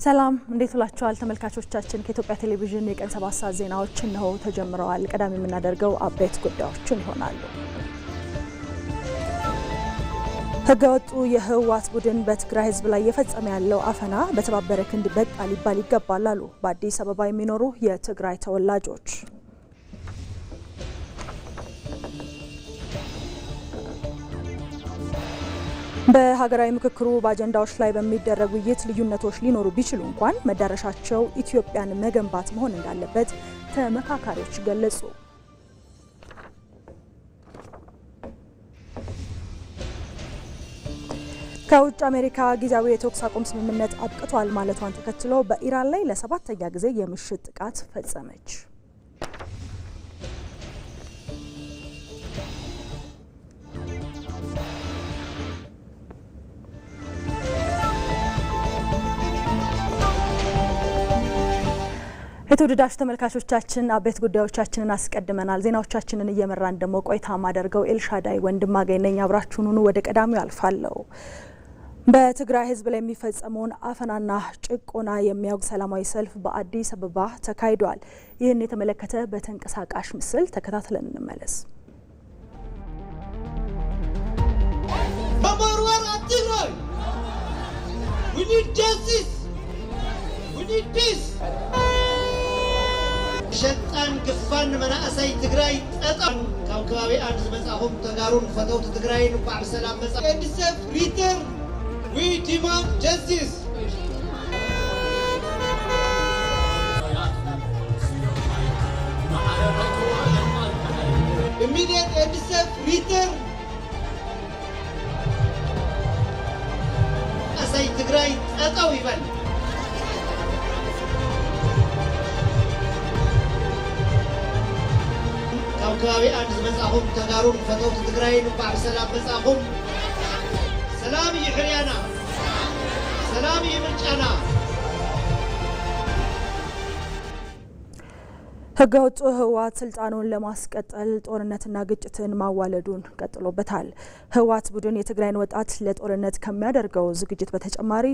ሰላም እንዴት ውላችኋል ተመልካቾቻችን ከኢትዮጵያ ቴሌቪዥን የቀን 7 ሰዓት ዜናዎች ነው ተጀምረዋል ቀዳሚ የምናደርገው አበይት ጉዳዮችን ይሆናሉ ህገወጡ የህወሓት ቡድን በትግራይ ህዝብ ላይ የፈጸመ ያለው አፈና በተባበረ ክንድ በቃ ሊባል ይገባል አሉ በአዲስ አበባ የሚኖሩ የትግራይ ተወላጆች በሀገራዊ ምክክሩ በአጀንዳዎች ላይ በሚደረጉ ውይይት ልዩነቶች ሊኖሩ ቢችሉ እንኳን መዳረሻቸው ኢትዮጵያን መገንባት መሆን እንዳለበት ተመካካሪዎች ገለጹ። ከውጭ አሜሪካ ጊዜያዊ የተኩስ አቁም ስምምነት አብቅቷል ማለቷን ተከትሎ በኢራን ላይ ለ7ኛ ጊዜ የምሽት ጥቃት ፈጸመች። የተወደዳችሁ ተመልካቾቻችን አበይት ጉዳዮቻችንን አስቀድመናል ዜናዎቻችንን እየመራን ደሞ ቆይታ ማደርገው ኤልሻዳይ ወንድማገኝ ነኝ አብራችሁን ሁኑ ወደ ቀዳሚው አልፋለሁ በትግራይ ህዝብ ላይ የሚፈጸመውን አፈናና ጭቆና የሚያውግ ሰላማዊ ሰልፍ በአዲስ አበባ ተካሂዷል ይህን የተመለከተ በተንቀሳቃሽ ምስል ተከታትለን እንመለስ We need justice we need peace شتان قفان مناقصي تግራይ ጠጣን ካብካባቢ አንድ መጻሁም ተጋሩን ፈተውት ትግራይን ባዕ ሰላም መጻ እንድሰፍ ሪተር we demand justice immediate እንድሰፍ ሪተር አሳይ ትግራይ ጠጣው ይበል كابي أنز مزاهم تجارون فتوت تجراين وبعد سلام مزاهم سلامي حريانا سلامي مرجانا ህገወጡ ህወሓት ስልጣኑን ለማስቀጠል ጦርነትና ግጭትን ማዋለዱን ቀጥሎበታል ህወሓት ቡድን የትግራይን ወጣት ለጦርነት ከሚያደርገው ዝግጅት በተጨማሪ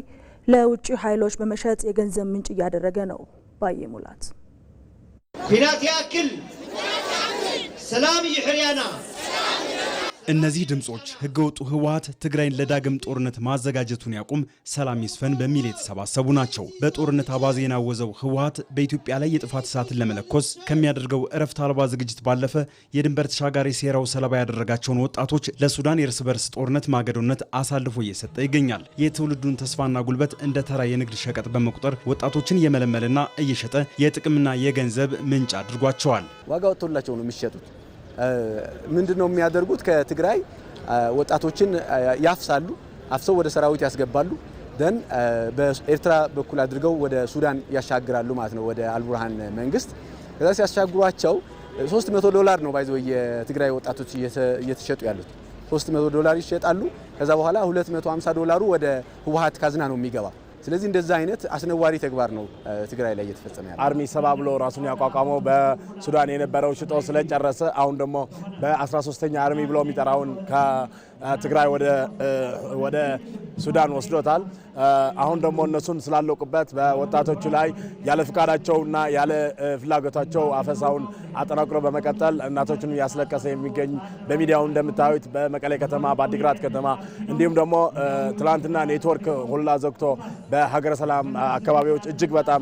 ለውጭ ኃይሎች በመሸጥ የገንዘብ ምንጭ እያደረገ ነው ባየሙላት ቢናት ያክል ሰላም ይሕሪያና እነዚህ ድምጾች ህገወጡ ህወሓት ትግራይን ለዳግም ጦርነት ማዘጋጀቱን ያቁም ሰላም ይስፈን በሚል የተሰባሰቡ ናቸው በጦርነት አባዜ የናወዘው ህወሓት በኢትዮጵያ ላይ የጥፋት እሳትን ለመለኮስ ከሚያደርገው እረፍት አልባ ዝግጅት ባለፈ የድንበር ተሻጋሪ ሴራው ሰለባ ያደረጋቸውን ወጣቶች ለሱዳን የእርስ በርስ ጦርነት ማገዶነት አሳልፎ እየሰጠ ይገኛል የትውልዱን ተስፋና ጉልበት እንደ ተራ የንግድ ሸቀጥ በመቁጠር ወጣቶችን እየመለመለና እየሸጠ የጥቅምና የገንዘብ ምንጭ አድርጓቸዋል ዋጋ ወጥቶላቸው ነው የሚሸጡት ምንድነው የሚያደርጉት ከትግራይ ወጣቶችን ያፍሳሉ አፍሰው ወደ ሰራዊት ያስገባሉ ደን በኤርትራ በኩል አድርገው ወደ ሱዳን ያሻግራሉ ማለት ነው ወደ አልቡርሃን መንግስት ከዛ ሲያሻግሯቸው $300 ነው ባይዘው የትግራይ ወጣቶች እየተሸጡ ያሉት $300 ይሸጣሉ ከዛ በኋላ $250 ወደ ህወሓት ካዝና ነው የሚገባ ስለዚህ እንደዛ አይነት አስነዋሪ ተግባር ነው ትግራይ ላይ እየተፈጸመ ያለው አርሚ ሰባ ብሎ ራሱን ያቋቋመው በሱዳን የነበረው ሽጦ ስለጨረሰ አሁን ደግሞ በ13ኛ አርሚ ብሎ የሚጠራውን ከትግራይ ወደ ሱዳን ወስዶታል አሁን ደግሞ እነሱን ስላለቁበት በወጣቶቹ ላይ ያለ ፍቃዳቸውና ያለ ፍላጎታቸው አፈሳውን አጠናክሮ በመቀጠል እናቶችን ያስለቀሰ የሚገኝ በሚዲያው እንደምታዩት በመቀሌ ከተማ በአዲግራት ከተማ እንዲሁም ደግሞ ትላንትና ኔትወርክ ሁላ ዘግቶ በሀገረ ሰላም አካባቢዎች እጅግ በጣም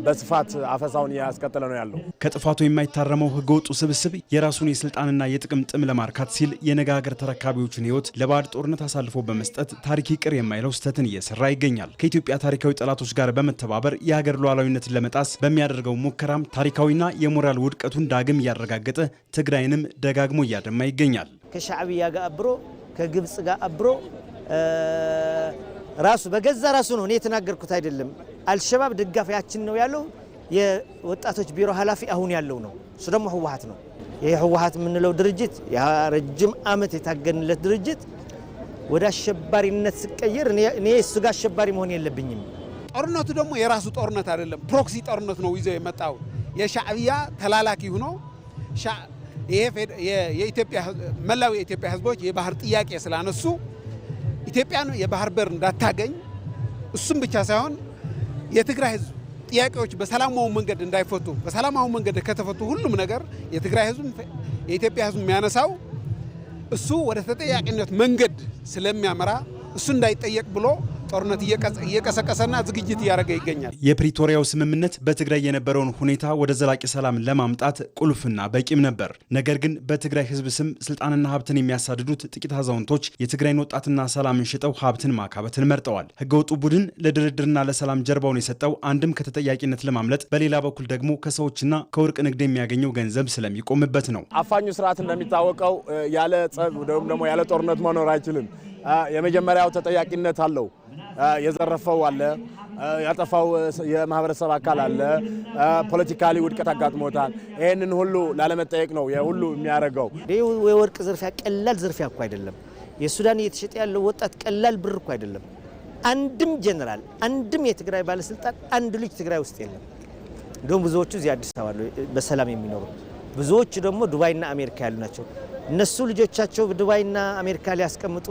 በስፋት አፈሳውን ያስቀጠለ ነው ያለው ከጥፋቱ የማይታረመው ህገወጡ ስብስብ የራሱን የስልጣንና የጥቅም ጥም ለማርካት ሲል የነጋገር ተረካቢዎችን ህይወት ለባድ ጦርነት አሳልፎ በመስጠት ታሪክ ይቅር የማይለው ስተትን እየሰራ ይገኛል ከኢትዮጵያ ታሪካዊ ጠላቶች ጋር በመተባበር የሀገር ሉዓላዊነትን ለመጣስ በሚያደርገው ሙከራም ታሪካዊና የሞራል ውድቀቱን ዳግም ያረጋገጠ ትግራይንም ደጋግሞ እያደማ ይገኛል ከሻዕቢያ ጋር አብሮ ከግብጽ ጋር አብሮ ራሱ በገዛ ራሱ ነው የተናገርኩት አይደለም አልሸባብ ደጋፊያችን ነው ያለው የወጣቶች ቢሮ ኃላፊ አሁን ያለው ነው እሱ ደግሞ ህወሓት ነው የህወሓት ምንለው ድርጅት ያረጅም አመት የታገንለት ድርጅት ወደ አሸባሪነት ሲቀየር እኔ እሱ ጋር አሸባሪ መሆን የለብኝም ጦርነቱ ደግሞ የራሱ ጦርነት አይደለም ፕሮክሲ ጦርነት ነው ይዘው የመጣው የሻዕቢያ ተላላኪ ሆኖ የኢትዮጵያ መላው የኢትዮጵያ ህዝቦች የባህር ጥያቄ ስላነሱ ኢትዮጵያን የባህር በር እንዳታገኝ እሱም ብቻ ሳይሆን የትግራይ ህዝብ ጥያቄዎች በሰላማዊ መንገድ እንዳይፈቱ በሰላማዊ መንገድ ከተፈቱ ሁሉም ነገር የትግራይ ህዝብ የኢትዮጵያ ህዝብ የሚያነሳው እሱ ወደ ተጠያቂነት መንገድ ስለሚያመራ እሱ እንዳይጠየቅ ብሎ ጦርነት እየቀሰቀሰና ዝግጅት እያደረገ ይገኛል። የፕሪቶሪያው ስምምነት በትግራይ የነበረውን ሁኔታ ወደ ዘላቂ ሰላም ለማምጣት ቁልፍና በቂም ነበር። ነገር ግን በትግራይ ህዝብ ስም ስልጣንና ሀብትን የሚያሳድዱት ጥቂት አዛውንቶች የትግራይን ወጣትና ሰላምን ሽጠው ሀብትን ማካበትን መርጠዋል። ህገወጡ ቡድን ለድርድርና ለሰላም ጀርባውን የሰጠው አንድም ከተጠያቂነት ለማምለጥ፣ በሌላ በኩል ደግሞ ከሰዎችና ከወርቅ ንግድ የሚያገኘው ገንዘብ ስለሚቆምበት ነው። አፋኙ ስርዓት እንደሚታወቀው ያለ ጸብ ወይም ደግሞ ያለ ጦርነት መኖር አይችልም። የመጀመሪያው ተጠያቂነት አለው። የዘረፈው አለ፣ ያጠፋው የማህበረሰብ አካል አለ፣ ፖለቲካሊ ውድቀት አጋጥሞታል። ይህንን ሁሉ ላለመጠየቅ ነው የሁሉ የሚያደርገው። የወርቅ ዝርፊያ ቀላል ዝርፊያ እኮ አይደለም። የሱዳን እየተሸጠ ያለው ወጣት ቀላል ብር እኮ አይደለም። አንድም ጀነራል፣ አንድም የትግራይ ባለስልጣን፣ አንድ ልጅ ትግራይ ውስጥ የለም። እንደውም ብዙዎቹ እዚህ አዲስ አበባ በሰላም የሚኖሩ ብዙዎቹ ደግሞ ዱባይና አሜሪካ ያሉ ናቸው። እነሱ ልጆቻቸው ዱባይና አሜሪካ ሊያስቀምጡ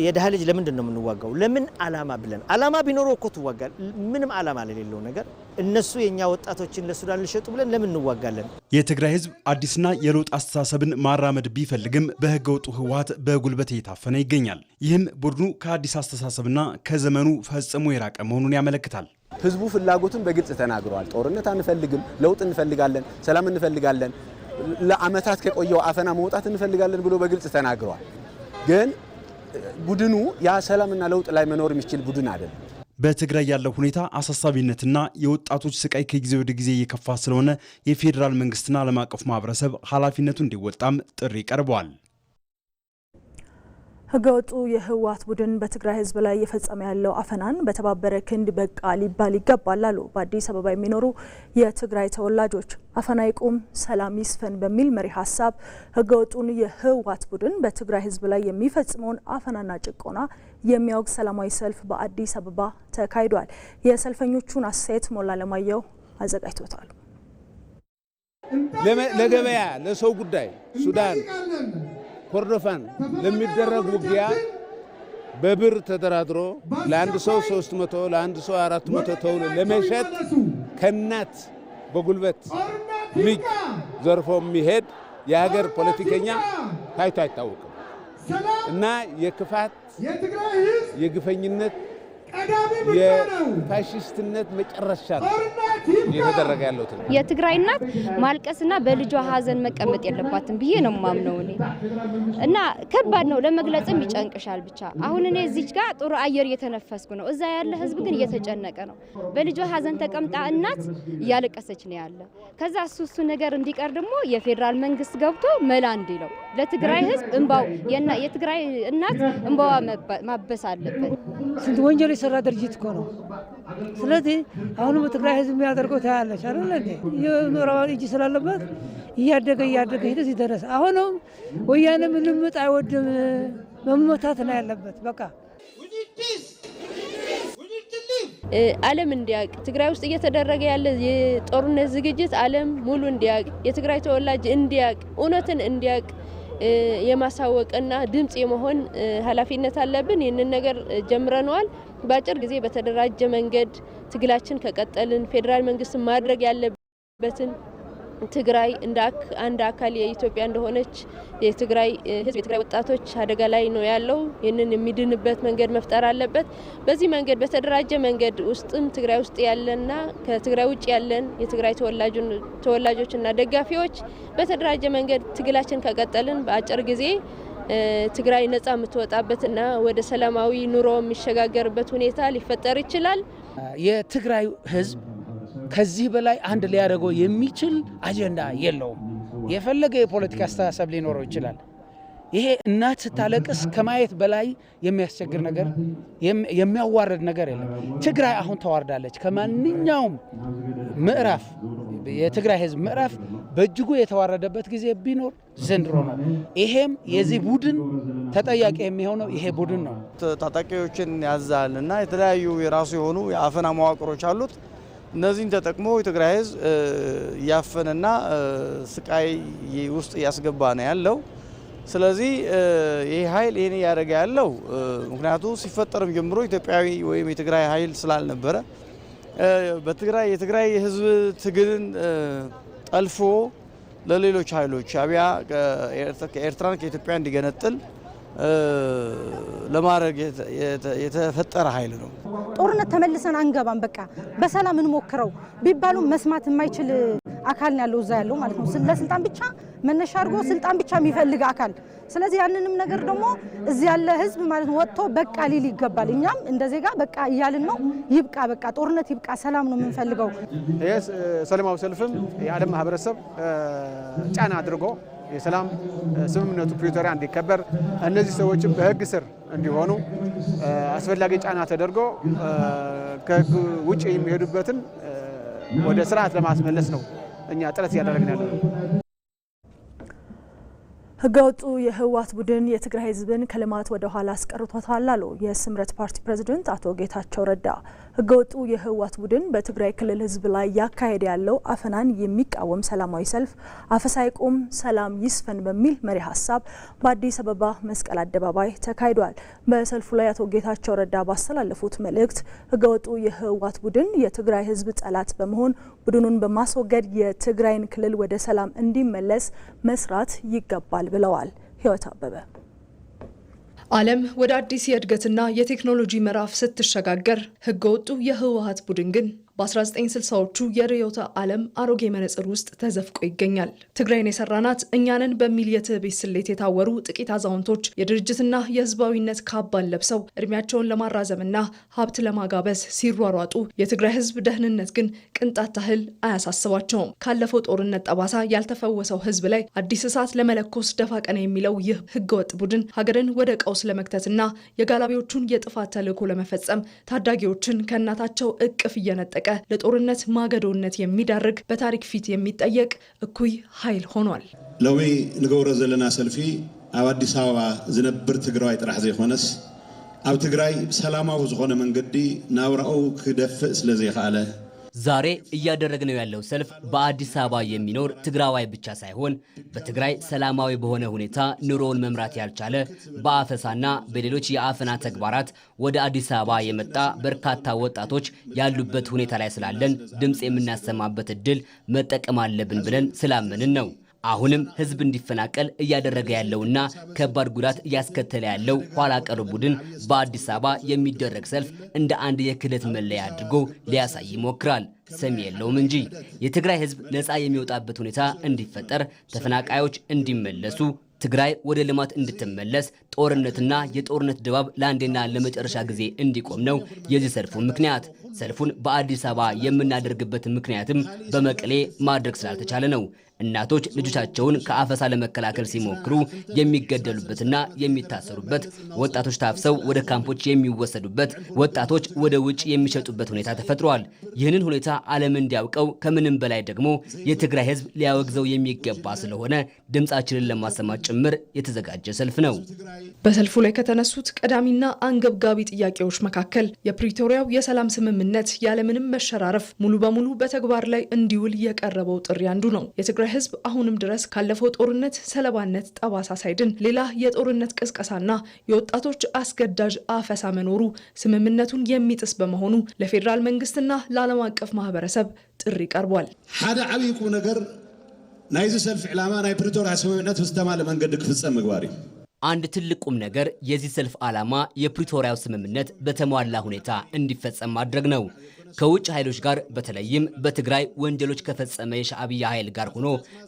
የደሃ ልጅ ለምንድን ነው የምንዋጋው? ለምን አላማ ብለን አላማ ቢኖረው እኮ ትዋጋል። ምንም አላማ ለሌለው ነገር እነሱ የኛ ወጣቶችን ለሱዳን ሊሸጡ ብለን ለምን እንዋጋለን? የትግራይ ህዝብ አዲስና የለውጥ አስተሳሰብን ማራመድ ቢፈልግም በህገ ወጡ ህወሓት በጉልበት እየታፈነ ይገኛል። ይህም ቡድኑ ከአዲስ አስተሳሰብና ከዘመኑ ፈጽሞ የራቀ መሆኑን ያመለክታል። ህዝቡ ፍላጎቱን በግልጽ ተናግረዋል። ጦርነት አንፈልግም፣ ለውጥ እንፈልጋለን፣ ሰላም እንፈልጋለን፣ ለአመታት ከቆየው አፈና መውጣት እንፈልጋለን ብሎ በግልጽ ተናግረዋል። ግን ቡድኑ ያ ሰላምና ለውጥ ላይ መኖር የሚችል ቡድን አይደለም። በትግራይ ያለው ሁኔታ አሳሳቢነትና የወጣቶች ስቃይ ከጊዜ ወደ ጊዜ እየከፋ ስለሆነ የፌዴራል መንግስትና ዓለም አቀፍ ማህበረሰብ ኃላፊነቱ እንዲወጣም ጥሪ ቀርበዋል። ህገወጡ የህወሓት ቡድን በትግራይ ህዝብ ላይ እየፈጸመ ያለው አፈናን በተባበረ ክንድ በቃ ሊባል ይገባል አሉ በአዲስ አበባ የሚኖሩ የትግራይ ተወላጆች። አፈና ይቁም፣ ሰላም ይስፈን በሚል መሪ ሀሳብ ህገወጡን የህወሓት ቡድን በትግራይ ህዝብ ላይ የሚፈጽመውን አፈናና ጭቆና የሚያወግዝ ሰላማዊ ሰልፍ በአዲስ አበባ ተካሂዷል። የሰልፈኞቹን አስተያየት ሞላ ለማየው አዘጋጅቶታል። ለገበያ ለሰው ጉዳይ ሱዳን ኮርዶፋን ለሚደረግ ውጊያ በብር ተደራድሮ ለአንድ ሰው 300 ለአንድ ሰው 400 ተውሎ ለመሸጥ ከናት በጉልበት ልጅ ዘርፎ የሚሄድ የሀገር ፖለቲከኛ ታይቶ አይታወቅም እና የክፋት የግፈኝነት የፋሽስትነት መጨረሻ እየተደረገ ያለው የትግራይ እናት ማልቀስና በልጇ ሀዘን መቀመጥ የለባትም ብዬ ነው ማምነው እኔ እና ከባድ ነው ለመግለጽም ይጨንቅሻል። ብቻ አሁን እኔ እዚች ጋር ጥሩ አየር እየተነፈስኩ ነው። እዛ ያለ ህዝብ ግን እየተጨነቀ ነው። በልጇ ሀዘን ተቀምጣ እናት እያለቀሰች ነው ያለ። ከዛ እሱ ነገር እንዲቀር ደግሞ የፌዴራል መንግስት ገብቶ መላ እንዲለው ለትግራይ ህዝብ እንባው የትግራይ እናት እንባዋ ማበስ አለበት። ስንት ወንጀል የሰራ ድርጅት እኮ ነው። ስለዚህ አሁን በትግራይ ህዝብ የሚያደርገው ታያለች አይደል እንዴ? የምዕራባውያን እጅ ስላለበት እያደገ ሄደ ሲደረስ አሁንም ወያኔ ምልምጥ አይወድም መመታት ነው ያለበት። በቃ ዓለም እንዲያውቅ ትግራይ ውስጥ እየተደረገ ያለ የጦርነት ዝግጅት ዓለም ሙሉ እንዲያውቅ የትግራይ ተወላጅ እንዲያውቅ እውነትን እንዲያውቅ የማሳወቅና ድምጽ የመሆን ኃላፊነት አለብን። ይህንን ነገር ጀምረናል። በአጭር ጊዜ በተደራጀ መንገድ ትግላችን ከቀጠልን ፌዴራል መንግስት ማድረግ ያለበትን ትግራይ እንደ አንድ አካል የኢትዮጵያ እንደሆነች የትግራይ ህዝብ የትግራይ ወጣቶች አደጋ ላይ ነው ያለው። ይህንን የሚድንበት መንገድ መፍጠር አለበት። በዚህ መንገድ በተደራጀ መንገድ ውስጥም ትግራይ ውስጥ ያለና ከትግራይ ውጭ ያለን የትግራይ ተወላጆችና ደጋፊዎች በተደራጀ መንገድ ትግላችን ከቀጠልን በአጭር ጊዜ ትግራይ ነጻ የምትወጣበትና ወደ ሰላማዊ ኑሮ የሚሸጋገርበት ሁኔታ ሊፈጠር ይችላል። የትግራይ ህዝብ ከዚህ በላይ አንድ ሊያደርገው የሚችል አጀንዳ የለውም። የፈለገ የፖለቲካ አስተሳሰብ ሊኖረው ይችላል። ይሄ እናት ስታለቅስ ከማየት በላይ የሚያስቸግር ነገር የሚያዋርድ ነገር የለም። ትግራይ አሁን ተዋርዳለች። ከማንኛውም ምዕራፍ የትግራይ ህዝብ ምዕራፍ በእጅጉ የተዋረደበት ጊዜ ቢኖር ዘንድሮ ነው። ይሄም የዚህ ቡድን ተጠያቂ የሚሆነው ይሄ ቡድን ነው። ታጣቂዎችን ያዛል እና የተለያዩ የራሱ የሆኑ የአፈና መዋቅሮች አሉት። እነዚህን ተጠቅሞ የትግራይ ህዝብ እያፈነና ስቃይ ውስጥ እያስገባ ነው ያለው። ስለዚህ ይህ ኃይል ይህን እያደረገ ያለው ምክንያቱ ሲፈጠርም ጀምሮ ኢትዮጵያዊ ወይም የትግራይ ኃይል ስላልነበረ በትግራይ የትግራይ ህዝብ ትግልን ጠልፎ ለሌሎች ኃይሎች ሻዕቢያ ከኤርትራን ከኢትዮጵያ እንዲገነጥል ለማድረግ የተፈጠረ ኃይል ነው። ጦርነት ተመልሰን አንገባም፣ በቃ በሰላም እንሞክረው ቢባሉ መስማት የማይችል አካል ነው ያለው እዛ ያለው ማለት ነው። ለስልጣን ብቻ መነሻ አድርጎ ስልጣን ብቻ የሚፈልግ አካል። ስለዚህ ያንንም ነገር ደግሞ እዚህ ያለ ህዝብ ማለት ነው ወጥቶ በቃ ሊል ይገባል። እኛም እንደ ዜጋ በቃ እያልን ነው። ይብቃ፣ በቃ ጦርነት ይብቃ፣ ሰላም ነው የምንፈልገው። ይሄ ሰላማዊ ሰልፍም የዓለም ማህበረሰብ ጫና አድርጎ የሰላም ስምምነቱ ፕሪቶሪያ እንዲከበር እነዚህ ሰዎችም በህግ ስር እንዲሆኑ አስፈላጊ ጫና ተደርጎ ከህግ ውጭ የሚሄዱበትን ወደ ስርዓት ለማስመለስ ነው እኛ ጥረት እያደረግን ያለነው። ህገወጡ የህወሓት ቡድን የትግራይ ህዝብን ከልማት ወደ ኋላ አስቀርቶታል አሉ የስምረት ፓርቲ ፕሬዝዳንት አቶ ጌታቸው ረዳ። ህገወጡ የህወሓት ቡድን በትግራይ ክልል ህዝብ ላይ ያካሄደ ያለው አፈናን የሚቃወም ሰላማዊ ሰልፍ አፈሳ ይቁም፣ ሰላም ይስፈን በሚል መሪ ሀሳብ በአዲስ አበባ መስቀል አደባባይ ተካሂዷል። በሰልፉ ላይ አቶ ጌታቸው ረዳ ባስተላለፉት መልእክት ህገወጡ የህወሓት ቡድን የትግራይ ህዝብ ጠላት በመሆን ቡድኑን በማስወገድ የትግራይን ክልል ወደ ሰላም እንዲመለስ መስራት ይገባል ብለዋል። ህይወት አበበ ዓለም ወደ አዲስ የእድገትና የቴክኖሎጂ ምዕራፍ ስትሸጋገር ህገወጡ የህወሓት ቡድን ግን በ1960ዎቹ የርዕዮተ ዓለም አሮጌ መነጽር ውስጥ ተዘፍቆ ይገኛል። ትግራይን የሰራናት እኛንን በሚል የትዕቢት ስሌት የታወሩ ጥቂት አዛውንቶች የድርጅትና የህዝባዊነት ካባን ለብሰው እድሜያቸውን ለማራዘምና ሀብት ለማጋበስ ሲሯሯጡ የትግራይ ህዝብ ደህንነት ግን ቅንጣት ታህል አያሳስባቸውም። ካለፈው ጦርነት ጠባሳ ያልተፈወሰው ህዝብ ላይ አዲስ እሳት ለመለኮስ ደፋ ቀና የሚለው ይህ ህገወጥ ቡድን ሀገርን ወደ ቀውስ ለመክተትና የጋላቢዎቹን የጥፋት ተልዕኮ ለመፈጸም ታዳጊዎችን ከእናታቸው እቅፍ እየነጠቀ ለጦርነት ማገዶነት የሚዳርግ በታሪክ ፊት የሚጠየቅ እኩይ ኃይል ሆኗል። ሎሚ ንገብሮ ዘለና ሰልፊ ኣብ አዲስ አበባ ዝነብር ትግራይ ጥራሕ ዘይኮነስ ኣብ ትግራይ ሰላማዊ ዝኾነ መንገዲ ናብራኡ ክደፍእ ስለዘይከኣለ ዛሬ እያደረግነው ያለው ሰልፍ በአዲስ አበባ የሚኖር ትግራዋይ ብቻ ሳይሆን በትግራይ ሰላማዊ በሆነ ሁኔታ ኑሮውን መምራት ያልቻለ በአፈሳና በሌሎች የአፈና ተግባራት ወደ አዲስ አበባ የመጣ በርካታ ወጣቶች ያሉበት ሁኔታ ላይ ስላለን ድምጽ የምናሰማበት እድል መጠቀም አለብን ብለን ስላመንን ነው። አሁንም ህዝብ እንዲፈናቀል እያደረገ ያለውና ከባድ ጉዳት እያስከተለ ያለው ኋላ ቀር ቡድን በአዲስ አበባ የሚደረግ ሰልፍ እንደ አንድ የክህደት መለያ አድርጎ ሊያሳይ ይሞክራል። ሰሚ የለውም እንጂ የትግራይ ህዝብ ነፃ የሚወጣበት ሁኔታ እንዲፈጠር፣ ተፈናቃዮች እንዲመለሱ፣ ትግራይ ወደ ልማት እንድትመለስ፣ ጦርነትና የጦርነት ድባብ ለአንዴና ለመጨረሻ ጊዜ እንዲቆም ነው የዚህ ሰልፉ ምክንያት። ሰልፉን በአዲስ አበባ የምናደርግበት ምክንያትም በመቀሌ ማድረግ ስላልተቻለ ነው። እናቶች ልጆቻቸውን ከአፈሳ ለመከላከል ሲሞክሩ የሚገደሉበትና የሚታሰሩበት፣ ወጣቶች ታፍሰው ወደ ካምፖች የሚወሰዱበት፣ ወጣቶች ወደ ውጭ የሚሸጡበት ሁኔታ ተፈጥሯል። ይህንን ሁኔታ ዓለም እንዲያውቀው ከምንም በላይ ደግሞ የትግራይ ህዝብ ሊያወግዘው የሚገባ ስለሆነ ድምጻችንን ለማሰማት ጭምር የተዘጋጀ ሰልፍ ነው። በሰልፉ ላይ ከተነሱት ቀዳሚና አንገብጋቢ ጥያቄዎች መካከል የፕሪቶሪያው የሰላም ስምምነት ያለምንም መሸራረፍ ሙሉ በሙሉ በተግባር ላይ እንዲውል የቀረበው ጥሪ አንዱ ነው። የትግራይ ህዝብ አሁንም ድረስ ካለፈው ጦርነት ሰለባነት ጠባሳ ሳይድን ሌላ የጦርነት ቅስቀሳና የወጣቶች አስገዳጅ አፈሳ መኖሩ ስምምነቱን የሚጥስ በመሆኑ ለፌዴራል መንግስትና ለዓለም አቀፍ ማህበረሰብ ጥሪ ቀርቧል። ሓደ ዓብይ ቁም ነገር ናይዚ ሰልፍ ዕላማ ናይ ፕሪቶሪያ ስምምነት ብዝተማለ መንገዲ ክፍጸም ምግባር እዩ። አንድ ትልቅ ቁም ነገር የዚህ ሰልፍ ዓላማ የፕሪቶሪያው ስምምነት በተሟላ ሁኔታ እንዲፈጸም ማድረግ ነው። ከውጭ ኃይሎች ጋር በተለይም በትግራይ ወንጀሎች ከፈጸመ የሻዕቢያ ኃይል ጋር ሆኖ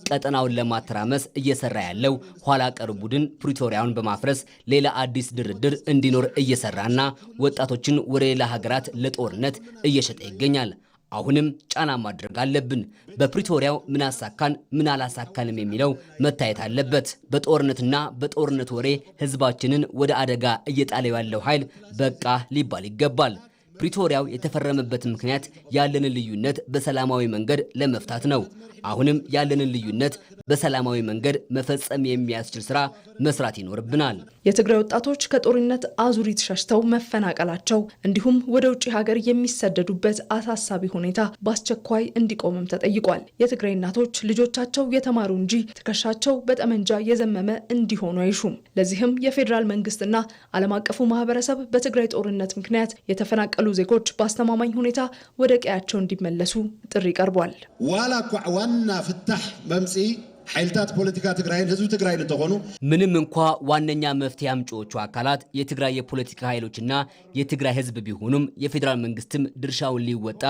ቀጠናውን ለማተራመስ እየሰራ ያለው ኋላ ቀር ቡድን ፕሪቶሪያውን በማፍረስ ሌላ አዲስ ድርድር እንዲኖር እየሰራና ወጣቶችን ወደ ሌላ ሀገራት ለጦርነት እየሸጠ ይገኛል። አሁንም ጫና ማድረግ አለብን። በፕሪቶሪያው ምን አሳካን ምን አላሳካንም የሚለው መታየት አለበት። በጦርነትና በጦርነት ወሬ ህዝባችንን ወደ አደጋ እየጣለ ያለው ኃይል በቃ ሊባል ይገባል። ፕሪቶሪያው የተፈረመበት ምክንያት ያለንን ልዩነት በሰላማዊ መንገድ ለመፍታት ነው። አሁንም ያለንን ልዩነት በሰላማዊ መንገድ መፈጸም የሚያስችል ስራ መስራት ይኖርብናል። የትግራይ ወጣቶች ከጦርነት አዙሪት ሸሽተው መፈናቀላቸው እንዲሁም ወደ ውጭ ሀገር የሚሰደዱበት አሳሳቢ ሁኔታ በአስቸኳይ እንዲቆምም ተጠይቋል። የትግራይ እናቶች ልጆቻቸው የተማሩ እንጂ ትከሻቸው በጠመንጃ የዘመመ እንዲሆኑ አይሹም። ለዚህም የፌዴራል መንግስትና ዓለም አቀፉ ማህበረሰብ በትግራይ ጦርነት ምክንያት የተፈናቀሉ የተፈናቀሉ ዜጎች በአስተማማኝ ሁኔታ ወደ ቀያቸው እንዲመለሱ ጥሪ ቀርቧል። ዋላ ዋና ፍታህ መምጽ ኃይልታት ፖለቲካ ትግራይን ህዝብ ትግራይን ተሆኑ ምንም እንኳ ዋነኛ መፍትሄ አምጪዎቹ አካላት የትግራይ የፖለቲካ ኃይሎችና የትግራይ ህዝብ ቢሆኑም የፌዴራል መንግስትም ድርሻውን ሊወጣ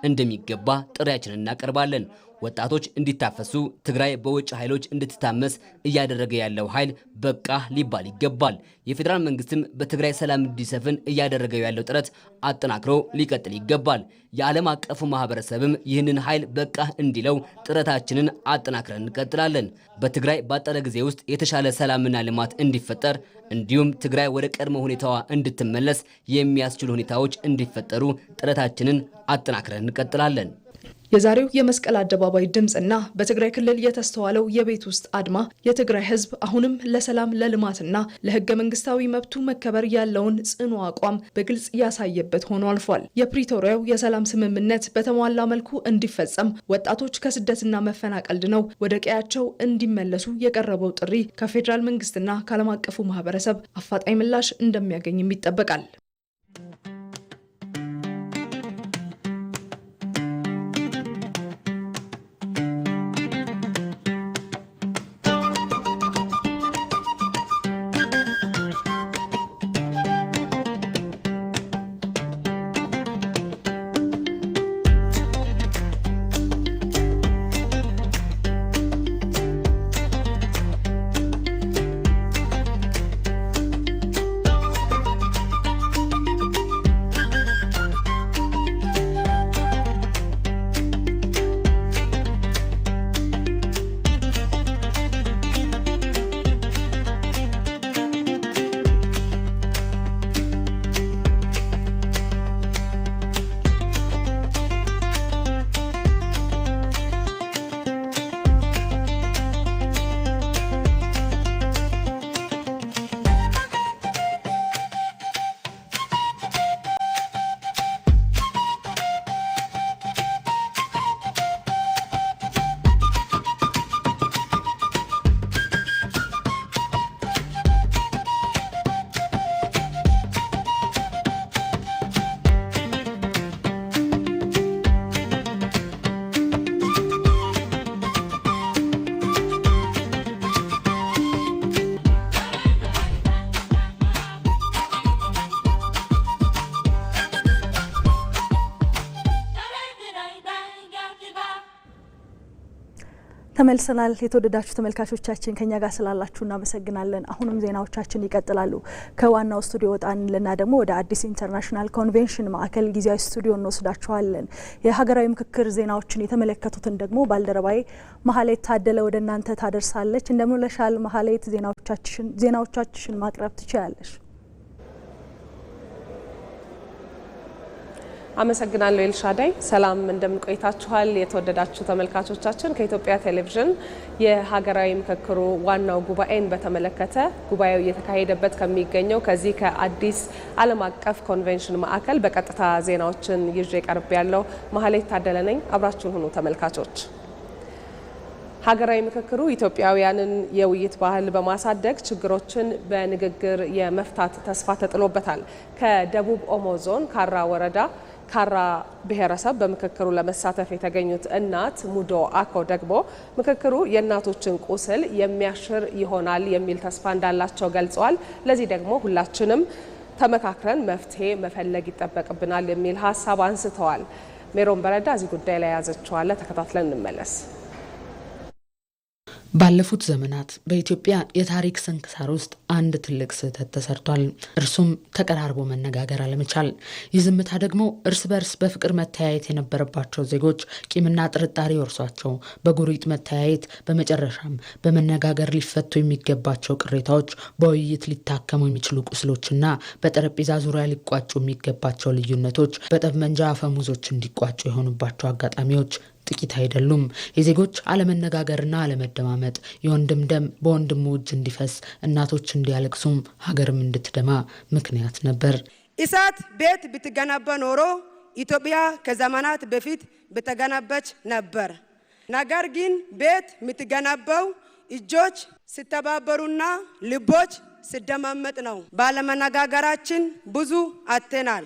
እንደሚገባ ጥሪያችንን እናቀርባለን። ወጣቶች እንዲታፈሱ ትግራይ በውጭ ኃይሎች እንድትታመስ እያደረገ ያለው ኃይል በቃ ሊባል ይገባል። የፌዴራል መንግስትም በትግራይ ሰላም እንዲሰፍን እያደረገው ያለው ጥረት አጠናክሮ ሊቀጥል ይገባል። የዓለም አቀፉ ማህበረሰብም ይህንን ኃይል በቃ እንዲለው ጥረታችንን አጠናክረን እንቀጥላለን። በትግራይ ባጠረ ጊዜ ውስጥ የተሻለ ሰላምና ልማት እንዲፈጠር እንዲሁም ትግራይ ወደ ቀድሞ ሁኔታዋ እንድትመለስ የሚያስችሉ ሁኔታዎች እንዲፈጠሩ ጥረታችንን አጠናክረን እንቀጥላለን። የዛሬው የመስቀል አደባባይ ድምጽና በትግራይ ክልል የተስተዋለው የቤት ውስጥ አድማ የትግራይ ህዝብ አሁንም ለሰላም ለልማትና ለህገ መንግስታዊ መብቱ መከበር ያለውን ጽኑ አቋም በግልጽ ያሳየበት ሆኖ አልፏል። የፕሪቶሪያው የሰላም ስምምነት በተሟላ መልኩ እንዲፈጸም ወጣቶች ከስደትና መፈናቀል ድነው ወደ ቀያቸው እንዲመለሱ የቀረበው ጥሪ ከፌዴራል መንግስትና ከዓለም አቀፉ ማህበረሰብ አፋጣኝ ምላሽ እንደሚያገኝም ይጠበቃል። ተመልሰናል። የተወደዳችሁ ተመልካቾቻችን ከኛ ጋር ስላላችሁ እናመሰግናለን። አሁንም ዜናዎቻችን ይቀጥላሉ። ከዋናው ስቱዲዮ ወጣንልና ደግሞ ወደ አዲስ ኢንተርናሽናል ኮንቬንሽን ማዕከል ጊዜያዊ ስቱዲዮ እንወስዳችኋለን። የሀገራዊ ምክክር ዜናዎችን የተመለከቱትን ደግሞ ባልደረባዬ መሀሌት ታደለ ወደ እናንተ ታደርሳለች። እንደምንለሻል መሀሌት፣ ዜናዎቻችን ማቅረብ ትችላለሽ? አመሰግናለሁ ኤልሻዳይ። ሰላም እንደምን ቆይታችኋል? የተወደዳችሁ ተመልካቾቻችን ከኢትዮጵያ ቴሌቪዥን የሀገራዊ ምክክሩ ዋናው ጉባኤን በተመለከተ ጉባኤው እየተካሄደበት ከሚገኘው ከዚህ ከአዲስ ዓለም አቀፍ ኮንቬንሽን ማዕከል በቀጥታ ዜናዎችን ይዤ ቀርብ ያለው መሀሌት ታደለ ነኝ። አብራችሁን ሁኑ ተመልካቾች። ሀገራዊ ምክክሩ ኢትዮጵያውያንን የውይይት ባህል በማሳደግ ችግሮችን በንግግር የመፍታት ተስፋ ተጥሎበታል። ከደቡብ ኦሞ ዞን ካራ ወረዳ ካራ ብሔረሰብ በምክክሩ ለመሳተፍ የተገኙት እናት ሙዶ አኮ ደግሞ ምክክሩ የእናቶችን ቁስል የሚያሽር ይሆናል የሚል ተስፋ እንዳላቸው ገልጸዋል። ለዚህ ደግሞ ሁላችንም ተመካክረን መፍትሄ መፈለግ ይጠበቅብናል የሚል ሀሳብ አንስተዋል። ሜሮን በረዳ እዚህ ጉዳይ ላይ ያዘችዋለ፣ ተከታትለን እንመለስ። ባለፉት ዘመናት በኢትዮጵያ የታሪክ ስንክሳር ውስጥ አንድ ትልቅ ስህተት ተሰርቷል። እርሱም ተቀራርቦ መነጋገር አለመቻል። ይህ ዝምታ ደግሞ እርስ በርስ በፍቅር መተያየት የነበረባቸው ዜጎች ቂምና ጥርጣሬ ወርሷቸው በጎሪጥ መተያየት፣ በመጨረሻም በመነጋገር ሊፈቱ የሚገባቸው ቅሬታዎች፣ በውይይት ሊታከሙ የሚችሉ ቁስሎችና በጠረጴዛ ዙሪያ ሊቋጩ የሚገባቸው ልዩነቶች በጠብመንጃ አፈሙዞች እንዲቋጩ የሆኑባቸው አጋጣሚዎች ጥቂት አይደሉም። የዜጎች አለመነጋገርና አለመደማመጥ የወንድም ደም በወንድሙ እጅ እንዲፈስ፣ እናቶች እንዲያለቅሱም ሀገርም እንድትደማ ምክንያት ነበር። እሳት ቤት ብትገነባ ኖሮ ኢትዮጵያ ከዘመናት በፊት በተገነባች ነበር። ነገር ግን ቤት የምትገነባው እጆች ሲተባበሩና ልቦች ሲደማመጥ ነው። ባለመነጋገራችን ብዙ አጥተናል።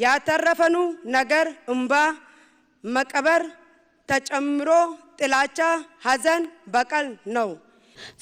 ያተረፈኑ ነገር እንባ መቀበር ተጨምሮ ጥላቻ፣ ሐዘን፣ በቀል ነው።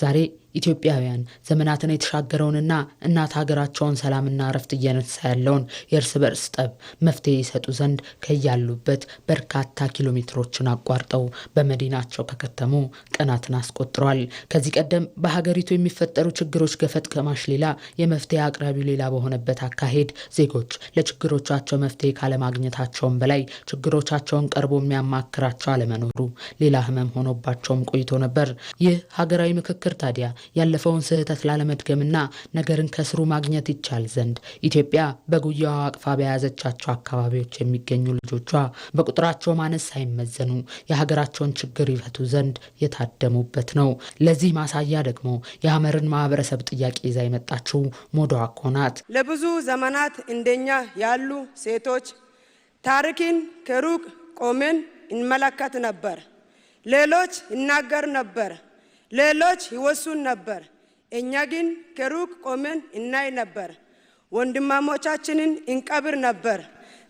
ዛሬ ኢትዮጵያውያን ዘመናትን የተሻገረውንና እናት ሀገራቸውን ሰላምና እረፍት እየነሳ ያለውን የእርስ በርስ ጠብ መፍትሄ ይሰጡ ዘንድ ከያሉበት በርካታ ኪሎ ሜትሮችን አቋርጠው በመዲናቸው ከከተሙ ቀናትን አስቆጥረዋል። ከዚህ ቀደም በሀገሪቱ የሚፈጠሩ ችግሮች ገፈት ከማሽ ሌላ የመፍትሄ አቅራቢው ሌላ በሆነበት አካሄድ ዜጎች ለችግሮቻቸው መፍትሄ ካለማግኘታቸውም በላይ ችግሮቻቸውን ቀርቦ የሚያማክራቸው አለመኖሩ ሌላ ህመም ሆኖባቸውም ቆይቶ ነበር። ይህ ሀገራዊ ምክክር ታዲያ ያለፈውን ስህተት ላለመድገምና ነገርን ከስሩ ማግኘት ይቻል ዘንድ ኢትዮጵያ በጉያዋ አቅፋ በያዘቻቸው አካባቢዎች የሚገኙ ልጆቿ በቁጥራቸው ማነስ ሳይመዘኑ የሀገራቸውን ችግር ይፈቱ ዘንድ የታደሙበት ነው። ለዚህ ማሳያ ደግሞ የሐመርን ማህበረሰብ ጥያቄ ይዛ የመጣችው ሞዶዋኮ ናት። ለብዙ ዘመናት እንደኛ ያሉ ሴቶች ታሪክን ከሩቅ ቆመን እንመለከት ነበር። ሌሎች ይናገር ነበር፣ ሌሎች ይወሱን ነበር። እኛ ግን ከሩቅ ቆመን እናይ ነበር። ወንድማሞቻችንን እንቀብር ነበር።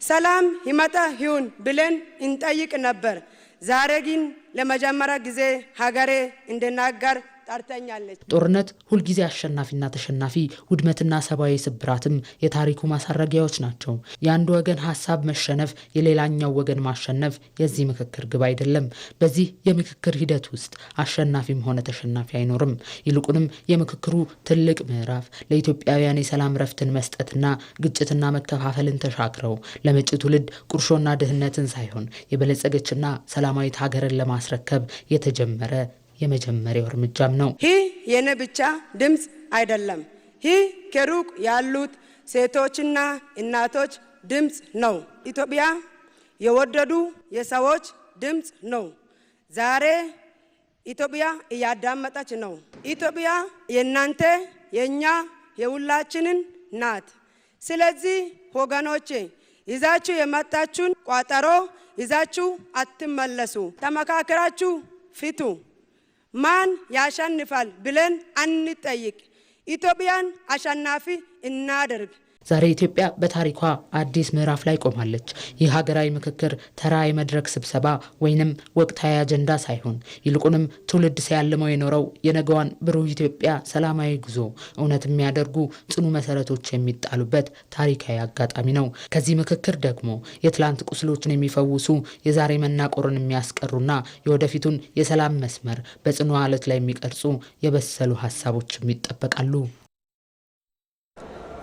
ሰላም ይመጣ ይሁን ብለን እንጠይቅ ነበር። ዛሬ ግን ለመጀመሪያ ጊዜ ሀገሬ እንድናገር ጠርተኛለች። ጦርነት ሁልጊዜ አሸናፊና ተሸናፊ፣ ውድመትና ሰብአዊ ስብራትም የታሪኩ ማሳረጊያዎች ናቸው። የአንድ ወገን ሀሳብ መሸነፍ፣ የሌላኛው ወገን ማሸነፍ የዚህ ምክክር ግብ አይደለም። በዚህ የምክክር ሂደት ውስጥ አሸናፊም ሆነ ተሸናፊ አይኖርም። ይልቁንም የምክክሩ ትልቅ ምዕራፍ ለኢትዮጵያውያን የሰላም ረፍትን መስጠትና ግጭትና መከፋፈልን ተሻግረው ለመጪው ትውልድ ቁርሾና ድህነትን ሳይሆን የበለጸገችና ሰላማዊት ሀገርን ለማስረከብ የተጀመረ የመጀመሪያው እርምጃም ነው። ይህ የኔ ብቻ ድምጽ አይደለም። ይህ ከሩቅ ያሉት ሴቶችና እናቶች ድምጽ ነው። ኢትዮጵያ የወደዱ የሰዎች ድምጽ ነው። ዛሬ ኢትዮጵያ እያዳመጠች ነው። ኢትዮጵያ የእናንተ የኛ የሁላችንን ናት። ስለዚህ ወገኖቼ ይዛችሁ የመጣችሁን ቋጠሮ ይዛችሁ አትመለሱ። ተመካከራችሁ ፊቱ። ማን ያሸንፋል ብለን አንጠይቅ። ኢትዮጵያን አሸናፊ እናደርግ። ዛሬ ኢትዮጵያ በታሪኳ አዲስ ምዕራፍ ላይ ቆማለች። ይህ ሀገራዊ ምክክር ተራ የመድረክ ስብሰባ ወይንም ወቅታዊ አጀንዳ ሳይሆን ይልቁንም ትውልድ ሲያልመው የኖረው የነገዋን ብሩህ ኢትዮጵያ ሰላማዊ ጉዞ እውነት የሚያደርጉ ጽኑ መሰረቶች የሚጣሉበት ታሪካዊ አጋጣሚ ነው። ከዚህ ምክክር ደግሞ የትላንት ቁስሎችን የሚፈውሱ የዛሬ መናቆርን የሚያስቀሩና የወደፊቱን የሰላም መስመር በጽኑ አለት ላይ የሚቀርጹ የበሰሉ ሀሳቦችም ይጠበቃሉ።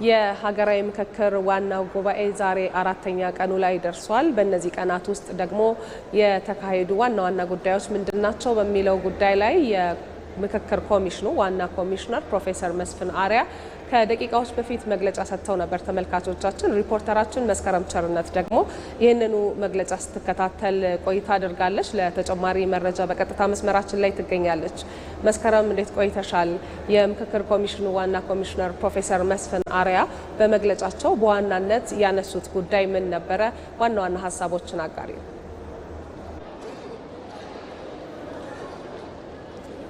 የሀገራዊ ምክክር ዋናው ጉባኤ ዛሬ አራተኛ ቀኑ ላይ ደርሷል። በእነዚህ ቀናት ውስጥ ደግሞ የተካሄዱ ዋና ዋና ጉዳዮች ምንድናቸው በሚለው ጉዳይ ላይ የምክክር ኮሚሽኑ ዋና ኮሚሽነር ፕሮፌሰር መስፍን አሪያ ከደቂቃዎች በፊት መግለጫ ሰጥተው ነበር። ተመልካቾቻችን፣ ሪፖርተራችን መስከረም ቸርነት ደግሞ ይህንኑ መግለጫ ስትከታተል ቆይታ አድርጋለች። ለተጨማሪ መረጃ በቀጥታ መስመራችን ላይ ትገኛለች። መስከረም እንዴት ቆይተሻል? የምክክር ኮሚሽኑ ዋና ኮሚሽነር ፕሮፌሰር መስፍን አሪያ በመግለጫቸው በዋናነት ያነሱት ጉዳይ ምን ነበረ? ዋና ዋና ሀሳቦችን አጋሪ ነው።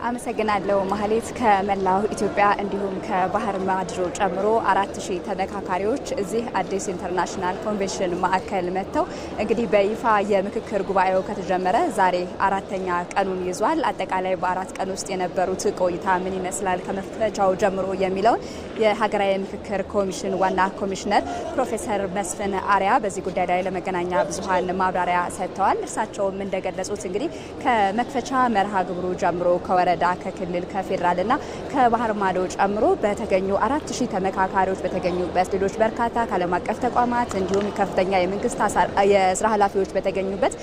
አመሰግናለሁ ማህሌት። ከመላው ኢትዮጵያ እንዲሁም ከባህር ማዶ ጨምሮ 4000 ተነካካሪዎች እዚህ አዲስ ኢንተርናሽናል ኮንቬንሽን ማዕከል መጥተው እንግዲህ በይፋ የምክክር ጉባኤው ከተጀመረ ዛሬ አራተኛ ቀኑን ይዟል። አጠቃላይ በአራት ቀን ውስጥ የነበሩት ቆይታ ምን ይመስላል ከመክፈቻው ጀምሮ የሚለውን የሀገራዊ ምክክር ኮሚሽን ዋና ኮሚሽነር ፕሮፌሰር መስፍን አሪያ በዚህ ጉዳይ ላይ ለመገናኛ ብዙሃን ማብራሪያ ሰጥተዋል። እርሳቸውም እንደገለጹት እንግዲህ ከመክፈቻ መርሃ ግብሩ ጀምሮ ከወረዳ ከክልል ከፌዴራልና ከባህር ማዶ ጨምሮ በተገኙ 4000 ተመካካሪዎች በተገኙበት ሌሎች በርካታ ዓለም አቀፍ ተቋማት እንዲሁም ከፍተኛ የመንግስት የስራ ኃላፊዎች በተገኙበት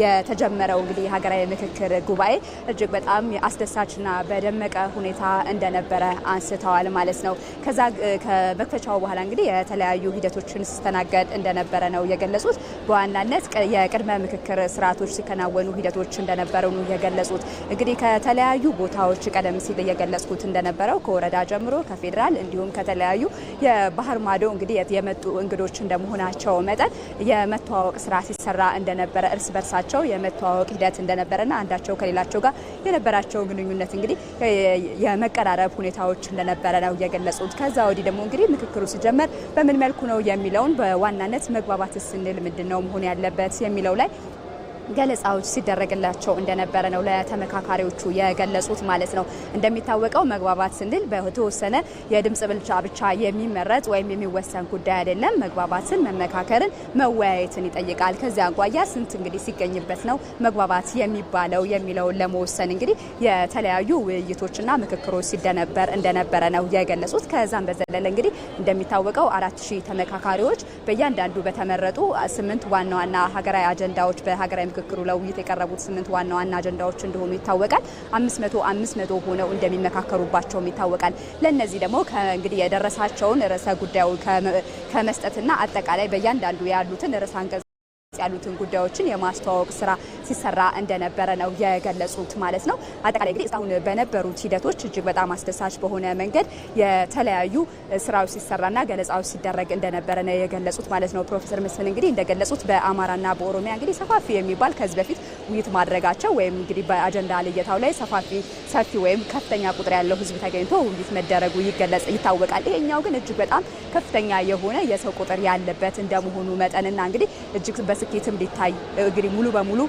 የተጀመረው እንግዲህ ሀገራዊ ምክክር ጉባኤ እጅግ በጣም አስደሳችና በደመቀ ሁኔታ እንደነበረ አንስተዋል ማለት ነው። ከዛ ከመክፈቻው በኋላ እንግዲህ የተለያዩ ሂደቶችን ሲስተናገድ እንደነበረ ነው የገለጹት። በዋናነት የቅድመ ምክክር ስርዓቶች ሲከናወኑ ሂደቶች እንደነበሩ ነው የገለጹት። እንግዲህ እንግዲህ ከተለያዩ ቦታዎች ቀደም ሲል የገለጽኩት እንደነበረው ከወረዳ ጀምሮ ከፌዴራል እንዲሁም ከተለያዩ የባህር ማዶ እንግዲህ የመጡ እንግዶች እንደመሆናቸው መጠን የመተዋወቅ ስራ ሲሰራ እንደነበረ እርስ በርሳቸው የመተዋወቅ ሂደት እንደነበረና አንዳቸው ከሌላቸው ጋር የነበራቸው ግንኙነት እንግዲህ የመቀራረብ ሁኔታዎች እንደነበረ ነው የገለጹት። ከዛ ወዲህ ደግሞ እንግዲህ ምክክሩ ሲጀመር በምን መልኩ ነው የሚለውን በዋናነት መግባባት ስንል ምንድነው መሆን ያለበት የሚለው ላይ ገለጻዎች ሲደረግላቸው እንደነበረ ነው ለተመካካሪዎቹ የገለጹት ማለት ነው። እንደሚታወቀው መግባባት ስንል በተወሰነ የድምጽ ብልጫ ብቻ የሚመረጥ ወይም የሚወሰን ጉዳይ አይደለም። መግባባትን፣ መመካከርን፣ መወያየትን ይጠይቃል። ከዚያ አኳያ ስንት እንግዲህ ሲገኝበት ነው መግባባት የሚባለው የሚለውን ለመወሰን እንግዲህ የተለያዩ ውይይቶችና ምክክሮች ሲደነበር እንደነበረ ነው የገለጹት። ከዛም በዘለለ እንግዲህ እንደሚታወቀው 4000 ተመካካሪዎች በእያንዳንዱ በተመረጡ 8 ዋና ዋና ሀገራዊ አጀንዳዎች በሀገራዊ ምክክሩ ለውይይት የቀረቡት 8 ዋና ዋና አጀንዳዎች እንደሆኑ ይታወቃል። 500 ሆነው እንደሚመካከሩባቸውም ይታወቃል። ለነዚህ ደግሞ እንግዲህ የደረሳቸውን ርዕሰ ጉዳዩ ከመስጠትና አጠቃላይ በእያንዳንዱ ያሉትን ርዕሰ አንቀጽ ያሉትን ጉዳዮችን የማስተዋወቅ ስራ ሲሰራ እንደነበረ ነው የገለጹት ማለት ነው። አጠቃላይ እንግዲህ እስካሁን በነበሩት ሂደቶች እጅግ በጣም አስደሳች በሆነ መንገድ የተለያዩ ስራዎች ሲሰራና ገለጻዎች ሲደረግ እንደነበረ ነው የገለጹት ማለት ነው። ፕሮፌሰር መስፍን እንግዲህ እንደገለጹት በአማራና በኦሮሚያ እንግዲህ ሰፋፊ የሚባል ከዚህ በፊት ውይይት ማድረጋቸው ወይም እንግዲህ በአጀንዳ ልየታው ላይ ሰፊ ወይም ከፍተኛ ቁጥር ያለው ህዝብ ተገኝቶ ውይይት መደረጉ ይታወቃል። ይሄኛው ግን እጅግ በጣም ከፍተኛ የሆነ የሰው ቁጥር ያለበት እንደመሆኑ መጠንና እንግዲህ እጅግ በስኬትም ሊታይ እንግዲህ ሙሉ በሙሉ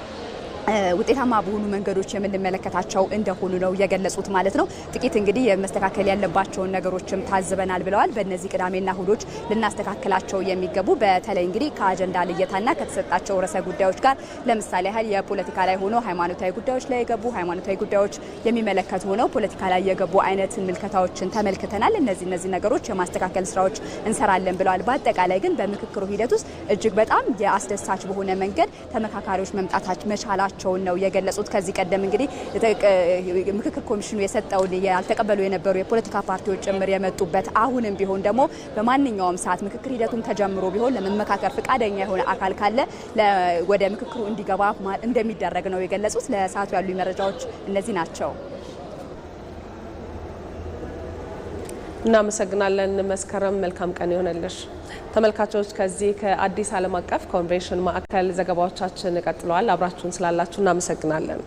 ውጤታማ በሆኑ መንገዶች የምንመለከታቸው እንደሆኑ ነው የገለጹት ማለት ነው። ጥቂት እንግዲህ የመስተካከል ያለባቸውን ነገሮችም ታዝበናል ብለዋል። በእነዚህ ቅዳሜና እሁዶች ልናስተካክላቸው የሚገቡ በተለይ እንግዲህ ከአጀንዳ ልየታና ከተሰጣቸው ርዕሰ ጉዳዮች ጋር ለምሳሌ ያህል የፖለቲካ ላይ ሆኖ ሃይማኖታዊ ጉዳዮች ላይ የገቡ ሃይማኖታዊ ጉዳዮች የሚመለከቱ ሆነው ፖለቲካ ላይ የገቡ አይነት ምልከታዎችን ተመልክተናል። እነዚህ ነገሮች የማስተካከል ስራዎች እንሰራለን ብለዋል። በአጠቃላይ ግን በምክክሩ ሂደት ውስጥ እጅግ በጣም የአስደሳች በሆነ መንገድ ተመካካሪዎች መምጣታቸው መቻላቸው ነው የገለጹት። ከዚህ ቀደም እንግዲህ ምክክር ኮሚሽኑ የሰጠውን ያልተቀበሉ የነበሩ የፖለቲካ ፓርቲዎች ጭምር የመጡበት አሁንም ቢሆን ደግሞ በማንኛውም ሰዓት ምክክር ሂደቱን ተጀምሮ ቢሆን ለመመካከር ፈቃደኛ የሆነ አካል ካለ ወደ ምክክሩ እንዲገባ እንደሚደረግ ነው የገለጹት። ለሰዓቱ ያሉ መረጃዎች እነዚህ ናቸው። እናመሰግናለን መስከረም፣ መልካም ቀን ይሆነልሽ። ተመልካቾች ከዚህ ከአዲስ ዓለም አቀፍ ኮንቬንሽን ማዕከል ዘገባዎቻችን ቀጥለዋል። አብራችሁን ስላላችሁ እናመሰግናለን።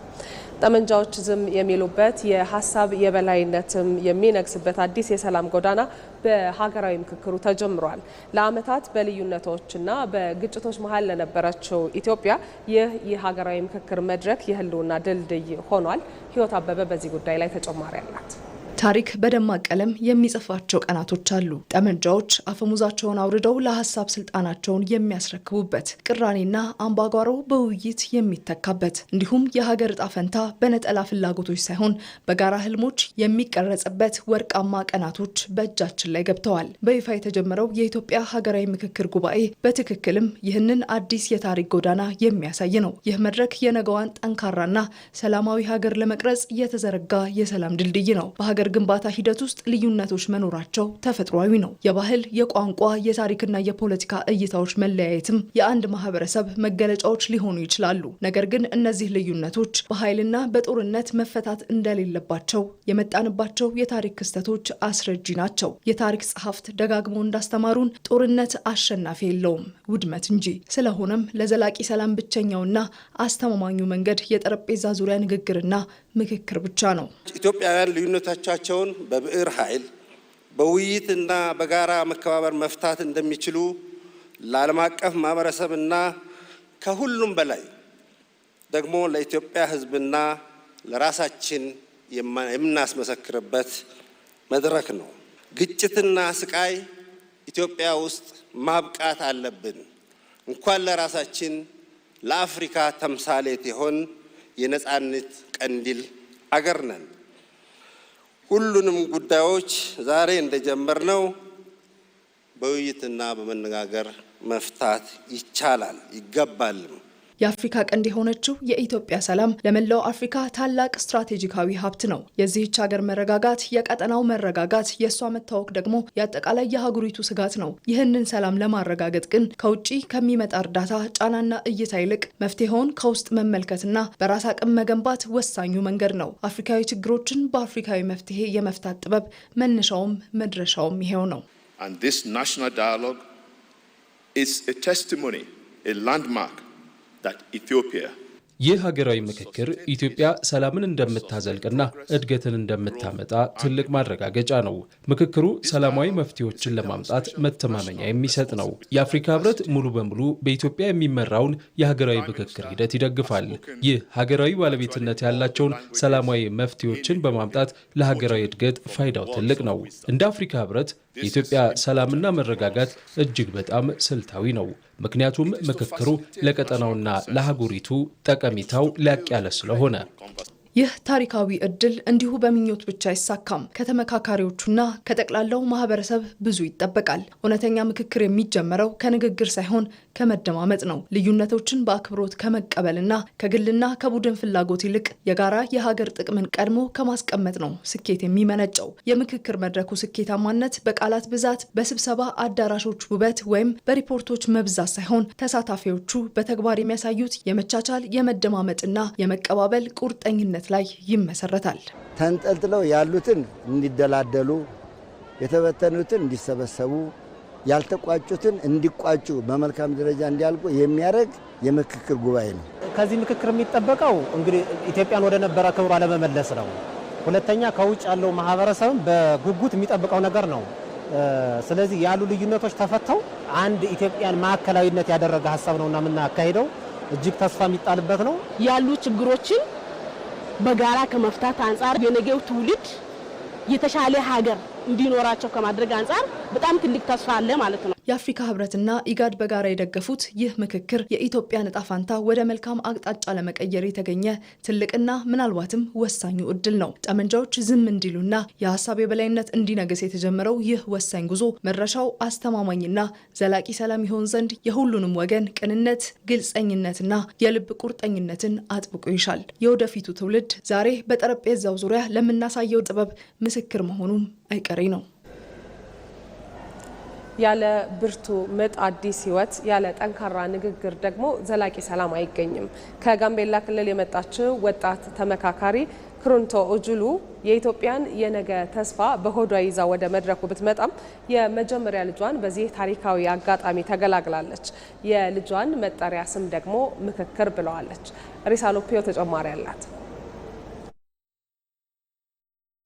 ጠመንጃዎች ዝም የሚሉበት የሀሳብ የበላይነትም የሚነግስበት አዲስ የሰላም ጎዳና በሀገራዊ ምክክሩ ተጀምሯል። ለዓመታት በልዩነቶችና በግጭቶች መሀል ለነበረችው ኢትዮጵያ ይህ የሀገራዊ ምክክር መድረክ የህልውና ድልድይ ሆኗል። ህይወት አበበ በዚህ ጉዳይ ላይ ተጨማሪ አላት። ታሪክ በደማቅ ቀለም የሚጽፋቸው ቀናቶች አሉ። ጠመንጃዎች አፈሙዛቸውን አውርደው ለሀሳብ ስልጣናቸውን የሚያስረክቡበት፣ ቅራኔና አምባጓሮ በውይይት የሚተካበት፣ እንዲሁም የሀገር ዕጣ ፈንታ በነጠላ ፍላጎቶች ሳይሆን በጋራ ህልሞች የሚቀረጽበት ወርቃማ ቀናቶች በእጃችን ላይ ገብተዋል። በይፋ የተጀመረው የኢትዮጵያ ሀገራዊ ምክክር ጉባኤ በትክክልም ይህንን አዲስ የታሪክ ጎዳና የሚያሳይ ነው። ይህ መድረክ የነገዋን ጠንካራና ሰላማዊ ሀገር ለመቅረጽ የተዘረጋ የሰላም ድልድይ ነው። በሀገር ግንባታ ሂደት ውስጥ ልዩነቶች መኖራቸው ተፈጥሯዊ ነው። የባህል፣ የቋንቋ፣ የታሪክና የፖለቲካ እይታዎች መለያየትም የአንድ ማህበረሰብ መገለጫዎች ሊሆኑ ይችላሉ። ነገር ግን እነዚህ ልዩነቶች በኃይልና በጦርነት መፈታት እንደሌለባቸው የመጣንባቸው የታሪክ ክስተቶች አስረጂ ናቸው። የታሪክ ጸሐፍት ደጋግሞ እንዳስተማሩን ጦርነት አሸናፊ የለውም፣ ውድመት እንጂ። ስለሆነም ለዘላቂ ሰላም ብቸኛውና አስተማማኙ መንገድ የጠረጴዛ ዙሪያ ንግግርና ምክክር ብቻ ነው። ኢትዮጵያውያን ልዩነቶቻቸውን በብዕር ኃይል በውይይትና በጋራ መከባበር መፍታት እንደሚችሉ ለዓለም አቀፍ ማህበረሰብና ከሁሉም በላይ ደግሞ ለኢትዮጵያ ሕዝብና ለራሳችን የምናስመሰክርበት መድረክ ነው። ግጭትና ስቃይ ኢትዮጵያ ውስጥ ማብቃት አለብን። እንኳን ለራሳችን ለአፍሪካ ተምሳሌት የሆን የነጻነት ቀንዲል አገር ነን። ሁሉንም ጉዳዮች ዛሬ እንደጀመርነው በውይይትና በመነጋገር መፍታት ይቻላል፣ ይገባልም። የአፍሪካ ቀንድ የሆነችው የኢትዮጵያ ሰላም ለመላው አፍሪካ ታላቅ ስትራቴጂካዊ ሀብት ነው። የዚህች ሀገር መረጋጋት፣ የቀጠናው መረጋጋት፣ የእሷ መታወቅ ደግሞ የአጠቃላይ የሀገሪቱ ስጋት ነው። ይህንን ሰላም ለማረጋገጥ ግን ከውጭ ከሚመጣ እርዳታ ጫናና እይታ ይልቅ መፍትሄውን ከውስጥ መመልከትና በራስ አቅም መገንባት ወሳኙ መንገድ ነው። አፍሪካዊ ችግሮችን በአፍሪካዊ መፍትሄ የመፍታት ጥበብ መነሻውም መድረሻውም ይሄው ነው። And this national dialogue is a testimony, a landmark that Ethiopia ይህ ሀገራዊ ምክክር ኢትዮጵያ ሰላምን እንደምታዘልቅና እድገትን እንደምታመጣ ትልቅ ማረጋገጫ ነው። ምክክሩ ሰላማዊ መፍትሄዎችን ለማምጣት መተማመኛ የሚሰጥ ነው። የአፍሪካ ህብረት ሙሉ በሙሉ በኢትዮጵያ የሚመራውን የሀገራዊ ምክክር ሂደት ይደግፋል። ይህ ሀገራዊ ባለቤትነት ያላቸውን ሰላማዊ መፍትሄዎችን በማምጣት ለሀገራዊ እድገት ፋይዳው ትልቅ ነው። እንደ አፍሪካ ህብረት የኢትዮጵያ ሰላምና መረጋጋት እጅግ በጣም ስልታዊ ነው። ምክንያቱም ምክክሩ ለቀጠናውና ለሀገሪቱ ጠቀሜታው ላቅ ያለ ስለሆነ። ይህ ታሪካዊ እድል እንዲሁ በምኞት ብቻ አይሳካም። ከተመካካሪዎቹና ከጠቅላላው ማህበረሰብ ብዙ ይጠበቃል። እውነተኛ ምክክር የሚጀመረው ከንግግር ሳይሆን ከመደማመጥ ነው። ልዩነቶችን በአክብሮት ከመቀበልና ከግልና ከቡድን ፍላጎት ይልቅ የጋራ የሀገር ጥቅምን ቀድሞ ከማስቀመጥ ነው ስኬት የሚመነጨው። የምክክር መድረኩ ስኬታማነት በቃላት ብዛት፣ በስብሰባ አዳራሾች ውበት ወይም በሪፖርቶች መብዛት ሳይሆን ተሳታፊዎቹ በተግባር የሚያሳዩት የመቻቻል፣ የመደማመጥና የመቀባበል ቁርጠኝነት ላይ ይመሰረታል። ተንጠልጥለው ያሉትን እንዲደላደሉ፣ የተበተኑትን እንዲሰበሰቡ፣ ያልተቋጩትን እንዲቋጩ፣ በመልካም ደረጃ እንዲያልቁ የሚያደርግ የምክክር ጉባኤ ነው። ከዚህ ምክክር የሚጠበቀው እንግዲህ ኢትዮጵያን ወደ ነበረ ክብሯ ለመመለስ ነው። ሁለተኛ ከውጭ ያለው ማህበረሰብ በጉጉት የሚጠብቀው ነገር ነው። ስለዚህ ያሉ ልዩነቶች ተፈተው አንድ ኢትዮጵያን ማዕከላዊነት ያደረገ ሀሳብ ነውና የምናካሄደው እጅግ ተስፋ የሚጣልበት ነው። ያሉ ችግሮችን በጋራ ከመፍታት አንጻር የነገው ትውልድ የተሻለ ሀገር እንዲኖራቸው ከማድረግ አንጻር በጣም ትልቅ ተስፋ አለ ማለት ነው። የአፍሪካ ህብረትና ኢጋድ በጋራ የደገፉት ይህ ምክክር የኢትዮጵያን ዕጣ ፈንታ ወደ መልካም አቅጣጫ ለመቀየር የተገኘ ትልቅና ምናልባትም ወሳኙ እድል ነው። ጠመንጃዎች ዝም እንዲሉና የሀሳብ የበላይነት እንዲነገስ የተጀመረው ይህ ወሳኝ ጉዞ መድረሻው አስተማማኝና ዘላቂ ሰላም ይሆን ዘንድ የሁሉንም ወገን ቅንነት፣ ግልጸኝነትና የልብ ቁርጠኝነትን አጥብቆ ይሻል። የወደፊቱ ትውልድ ዛሬ በጠረጴዛው ዙሪያ ለምናሳየው ጥበብ ምስክር መሆኑም አይቀሬ ነው። ያለ ብርቱ ምጥ አዲስ ህይወት፣ ያለ ጠንካራ ንግግር ደግሞ ዘላቂ ሰላም አይገኝም። ከጋምቤላ ክልል የመጣችው ወጣት ተመካካሪ ክሩንቶ ኦጁሉ የኢትዮጵያን የነገ ተስፋ በሆዷ ይዛ ወደ መድረኩ ብትመጣም የመጀመሪያ ልጇን በዚህ ታሪካዊ አጋጣሚ ተገላግላለች። የልጇን መጠሪያ ስም ደግሞ ምክክር ብለዋለች። ሪሳሎፒዮ ተጨማሪ አላት።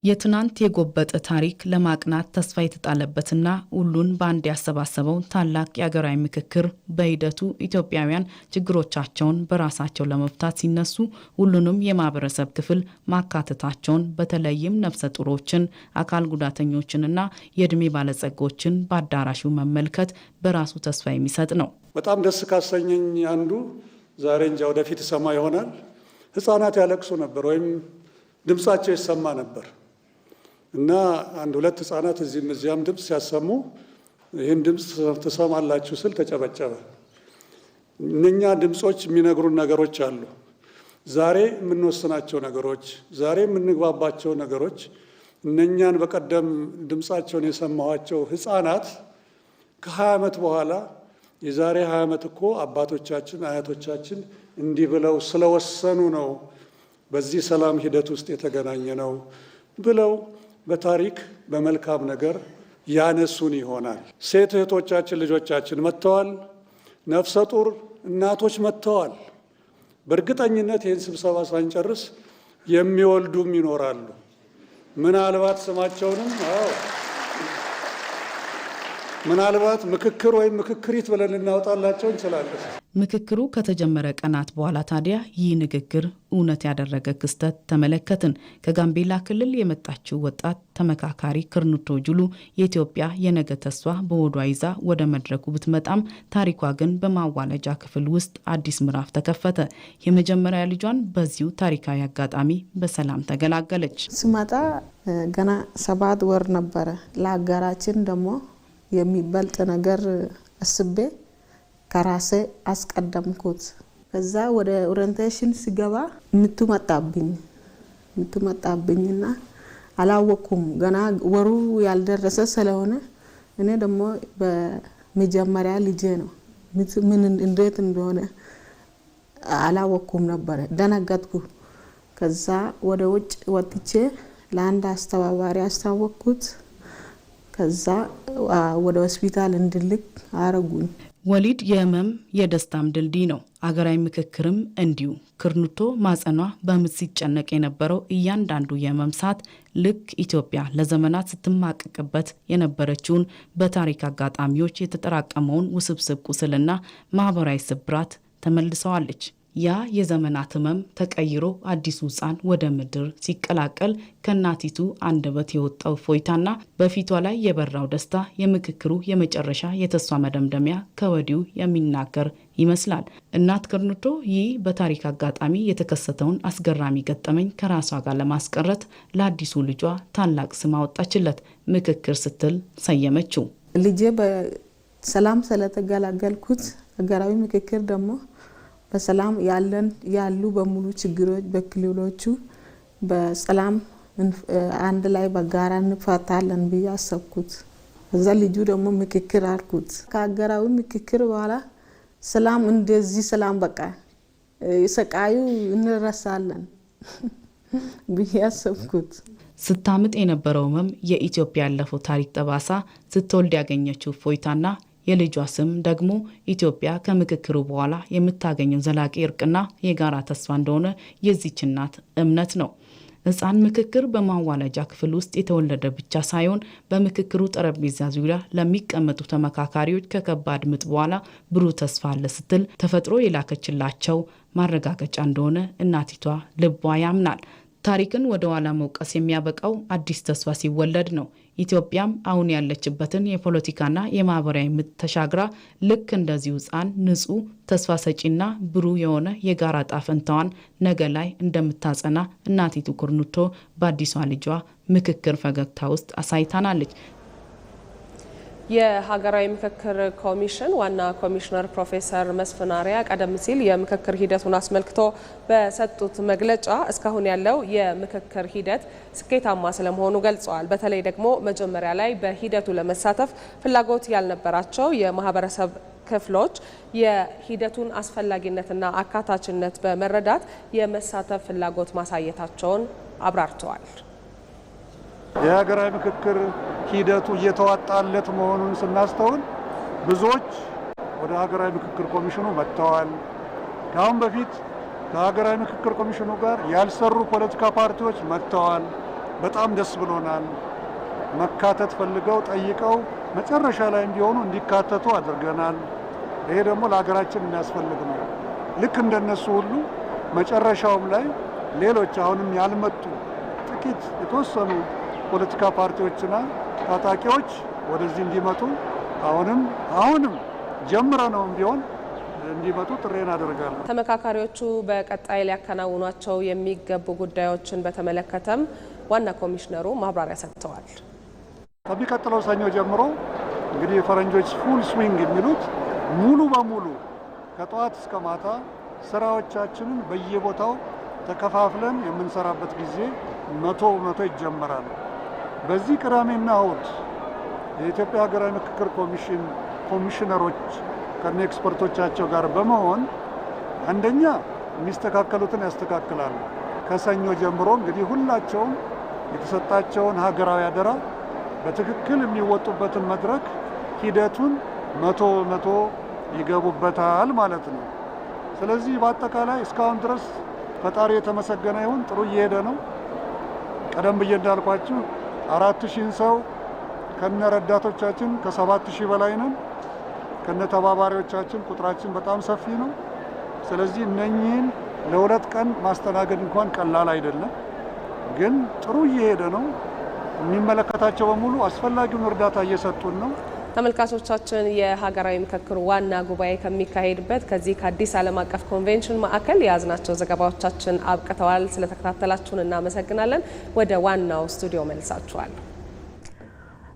የትናንት የጎበጠ ታሪክ ለማቅናት ተስፋ የተጣለበትና ሁሉን በአንድ ያሰባሰበው ታላቅ የሀገራዊ ምክክር በሂደቱ ኢትዮጵያውያን ችግሮቻቸውን በራሳቸው ለመፍታት ሲነሱ ሁሉንም የማህበረሰብ ክፍል ማካተታቸውን፣ በተለይም ነፍሰ ጡሮችን፣ አካል ጉዳተኞችንና የእድሜ ባለጸጎችን በአዳራሹ መመልከት በራሱ ተስፋ የሚሰጥ ነው። በጣም ደስ ካሰኘኝ አንዱ ዛሬ እንጃ ወደፊት ሰማ ይሆናል፣ ህፃናት ያለቅሱ ነበር ወይም ድምጻቸው ይሰማ ነበር እና አንድ ሁለት ህፃናት እዚህም እዚያም ድምጽ ሲያሰሙ ይህን ድምጽ ትሰማላችሁ ስል ተጨበጨበ። እነኛ ድምጾች የሚነግሩን ነገሮች አሉ። ዛሬ የምንወስናቸው ነገሮች፣ ዛሬ የምንግባባቸው ነገሮች እነኛን በቀደም ድምጻቸውን የሰማኋቸው ህፃናት ከ20 ዓመት በኋላ የዛሬ 20 ዓመት እኮ አባቶቻችን አያቶቻችን እንዲህ ብለው ስለወሰኑ ነው በዚህ ሰላም ሂደት ውስጥ የተገናኘ ነው ብለው በታሪክ በመልካም ነገር ያነሱን ይሆናል። ሴት እህቶቻችን ልጆቻችን መጥተዋል። ነፍሰ ጡር እናቶች መጥተዋል። በእርግጠኝነት ይህን ስብሰባ ሳንጨርስ የሚወልዱም ይኖራሉ። ምናልባት ስማቸውንም ምናልባት ምክክር ወይም ምክክሪት ብለን ልናወጣላቸው እንችላለን። ምክክሩ ከተጀመረ ቀናት በኋላ ታዲያ ይህ ንግግር እውነት ያደረገ ክስተት ተመለከትን። ከጋምቤላ ክልል የመጣችው ወጣት ተመካካሪ ክሩንቶ ኦጁሉ የኢትዮጵያ የነገ ተስፋ በሆዷ ይዛ ወደ መድረኩ ብትመጣም ታሪኳ ግን በማዋለጃ ክፍል ውስጥ አዲስ ምዕራፍ ተከፈተ። የመጀመሪያ ልጇን በዚሁ ታሪካዊ አጋጣሚ በሰላም ተገላገለች። ስመጣ ገና 7 ወር ነበረ። ለሀገራችን ደግሞ የሚበልጥ ነገር አስቤ ከራሴ አስቀደምኩት። ከዛ ወደ ኦሪንቴሽን ሲገባ ምትመጣብኝና አላወኩም ገና ወሩ ያልደረሰ ስለሆነ እኔ ደግሞ በመጀመሪያ ልጄ ነው ምን እንዴት እንደሆነ አላወኩም ነበር ደነገጥኩ ከዛ ወደ ውጭ ወጥቼ ለአንድ አስተባባሪ አስታወቅኩት ከዛ ወደ ሆስፒታል እንድልክ አረጉኝ ወሊድ የህመም የደስታም ድልድይ ነው አገራዊ ምክክርም እንዲሁ ክርኑቶ ማጸኗ በምጥ ሲጨነቅ የነበረው እያንዳንዱ የህመም ሰዓት ልክ ኢትዮጵያ ለዘመናት ስትማቀቅበት የነበረችውን በታሪክ አጋጣሚዎች የተጠራቀመውን ውስብስብ ቁስልና ማህበራዊ ስብራት ተመልሰዋለች ያ የዘመናት ህመም ተቀይሮ አዲሱ ህፃን ወደ ምድር ሲቀላቀል ከናቲቱ አንደበት የወጣው ፎይታና በፊቷ ላይ የበራው ደስታ የምክክሩ የመጨረሻ የተስፋ መደምደሚያ ከወዲሁ የሚናገር ይመስላል እናት ክርኑቶ ይህ በታሪክ አጋጣሚ የተከሰተውን አስገራሚ ገጠመኝ ከራሷ ጋር ለማስቀረት ለአዲሱ ልጇ ታላቅ ስም አወጣችለት ምክክር ስትል ሰየመችው ልጄ በሰላም ስለተገላገልኩት ሀገራዊ ምክክር ደግሞ በሰላም ያሉ በሙሉ ችግሮች በክልሎቹ በሰላም አንድ ላይ በጋራ እንፈታለን ብዬ አሰብኩት እዛ ልጁ ደግሞ ምክክር አልኩት ከሀገራዊ ምክክር በኋላ ሰላም እንደዚህ ሰላም በቃ ሰቃዩ እንረሳለን ብዬ አሰብኩት ስታምጥ የነበረው ህመም የኢትዮጵያ ያለፈው ታሪክ ጠባሳ ስትወልድ ያገኘችው ፎይታና የልጇ ስም ደግሞ ኢትዮጵያ ከምክክሩ በኋላ የምታገኘው ዘላቂ እርቅና የጋራ ተስፋ እንደሆነ የዚች እናት እምነት ነው ህፃን ምክክር በማዋለጃ ክፍል ውስጥ የተወለደ ብቻ ሳይሆን በምክክሩ ጠረጴዛ ዙሪያ ለሚቀመጡ ተመካካሪዎች ከከባድ ምጥ በኋላ ብሩህ ተስፋ አለ ስትል ተፈጥሮ የላከችላቸው ማረጋገጫ እንደሆነ እናቲቷ ልቧ ያምናል ታሪክን ወደ ኋላ መውቀስ የሚያበቃው አዲስ ተስፋ ሲወለድ ነው ኢትዮጵያም አሁን ያለችበትን የፖለቲካና የማህበራዊ ምጥ ተሻግራ ልክ እንደዚሁ ህፃን ንጹህ ተስፋ ሰጪና ብሩህ የሆነ የጋራ ጣፈንታዋን ነገ ላይ እንደምታጸና እናቲቱ ክርኑቶ በአዲሷ ልጇ ምክክር ፈገግታ ውስጥ አሳይታናለች የሀገራዊ ምክክር ኮሚሽን ዋና ኮሚሽነር ፕሮፌሰር መስፍን አርአያ ቀደም ሲል የምክክር ሂደቱን አስመልክቶ በሰጡት መግለጫ እስካሁን ያለው የምክክር ሂደት ስኬታማ ስለመሆኑ ገልጸዋል። በተለይ ደግሞ መጀመሪያ ላይ በሂደቱ ለመሳተፍ ፍላጎት ያልነበራቸው የማህበረሰብ ክፍሎች የሂደቱን አስፈላጊነትና አካታችነት በመረዳት የመሳተፍ ፍላጎት ማሳየታቸውን አብራርተዋል። የሀገራዊ ምክክር ሂደቱ እየተዋጣለት መሆኑን ስናስተውል ብዙዎች ወደ ሀገራዊ ምክክር ኮሚሽኑ መጥተዋል። ከአሁን በፊት ከሀገራዊ ምክክር ኮሚሽኑ ጋር ያልሰሩ ፖለቲካ ፓርቲዎች መጥተዋል። በጣም ደስ ብሎናል። መካተት ፈልገው ጠይቀው መጨረሻ ላይ እንዲሆኑ እንዲካተቱ አድርገናል። ይሄ ደግሞ ለሀገራችን የሚያስፈልግ ነው። ልክ እንደነሱ ሁሉ መጨረሻውም ላይ ሌሎች አሁንም ያልመጡ ጥቂት የተወሰኑ ፖለቲካ ፓርቲዎችና ታጣቂዎች ወደዚህ እንዲመጡ አሁንም ጀምረነውም ቢሆን እንዲመጡ ጥሬን አደርጋለሁ። ተመካካሪዎቹ በቀጣይ ሊያከናውኗቸው የሚገቡ ጉዳዮችን በተመለከተም ዋና ኮሚሽነሩ ማብራሪያ ሰጥተዋል። ከሚቀጥለው ሰኞ ጀምሮ እንግዲህ የፈረንጆች ፉል ስዊንግ የሚሉት ሙሉ በሙሉ ከጠዋት እስከ ማታ ስራዎቻችንን በየቦታው ተከፋፍለን የምንሰራበት ጊዜ 100% ይጀመራል። በዚህ ቅዳሜና እሁድ የኢትዮጵያ ሀገራዊ ምክክር ኮሚሽን ኮሚሽነሮች ከነ ኤክስፐርቶቻቸው ጋር በመሆን አንደኛ የሚስተካከሉትን ያስተካክላሉ። ከሰኞ ጀምሮ እንግዲህ ሁላቸውም የተሰጣቸውን ሀገራዊ አደራ በትክክል የሚወጡበትን መድረክ ሂደቱን 100% ይገቡበታል ማለት ነው። ስለዚህ በአጠቃላይ እስካሁን ድረስ ፈጣሪ የተመሰገነ ይሁን፣ ጥሩ እየሄደ ነው። ቀደም ብዬ እንዳልኳችሁ 4000 ሰው ከነ ረዳቶቻችን ከ7000 በላይ ነን። ከነ ተባባሪዎቻችን ቁጥራችን በጣም ሰፊ ነው። ስለዚህ እነኚህን ለሁለት ቀን ማስተናገድ እንኳን ቀላል አይደለም፣ ግን ጥሩ እየሄደ ነው። የሚመለከታቸው በሙሉ አስፈላጊውን እርዳታ እየሰጡን ነው። ተመልካቾቻችን የሀገራዊ ምክክር ዋና ጉባኤ ከሚካሄድበት ከዚህ ከአዲስ ዓለም አቀፍ ኮንቬንሽን ማዕከል የያዝናቸው ዘገባዎቻችን አብቅተዋል። ስለተከታተላችሁን እናመሰግናለን። ወደ ዋናው ስቱዲዮ መልሳችኋል።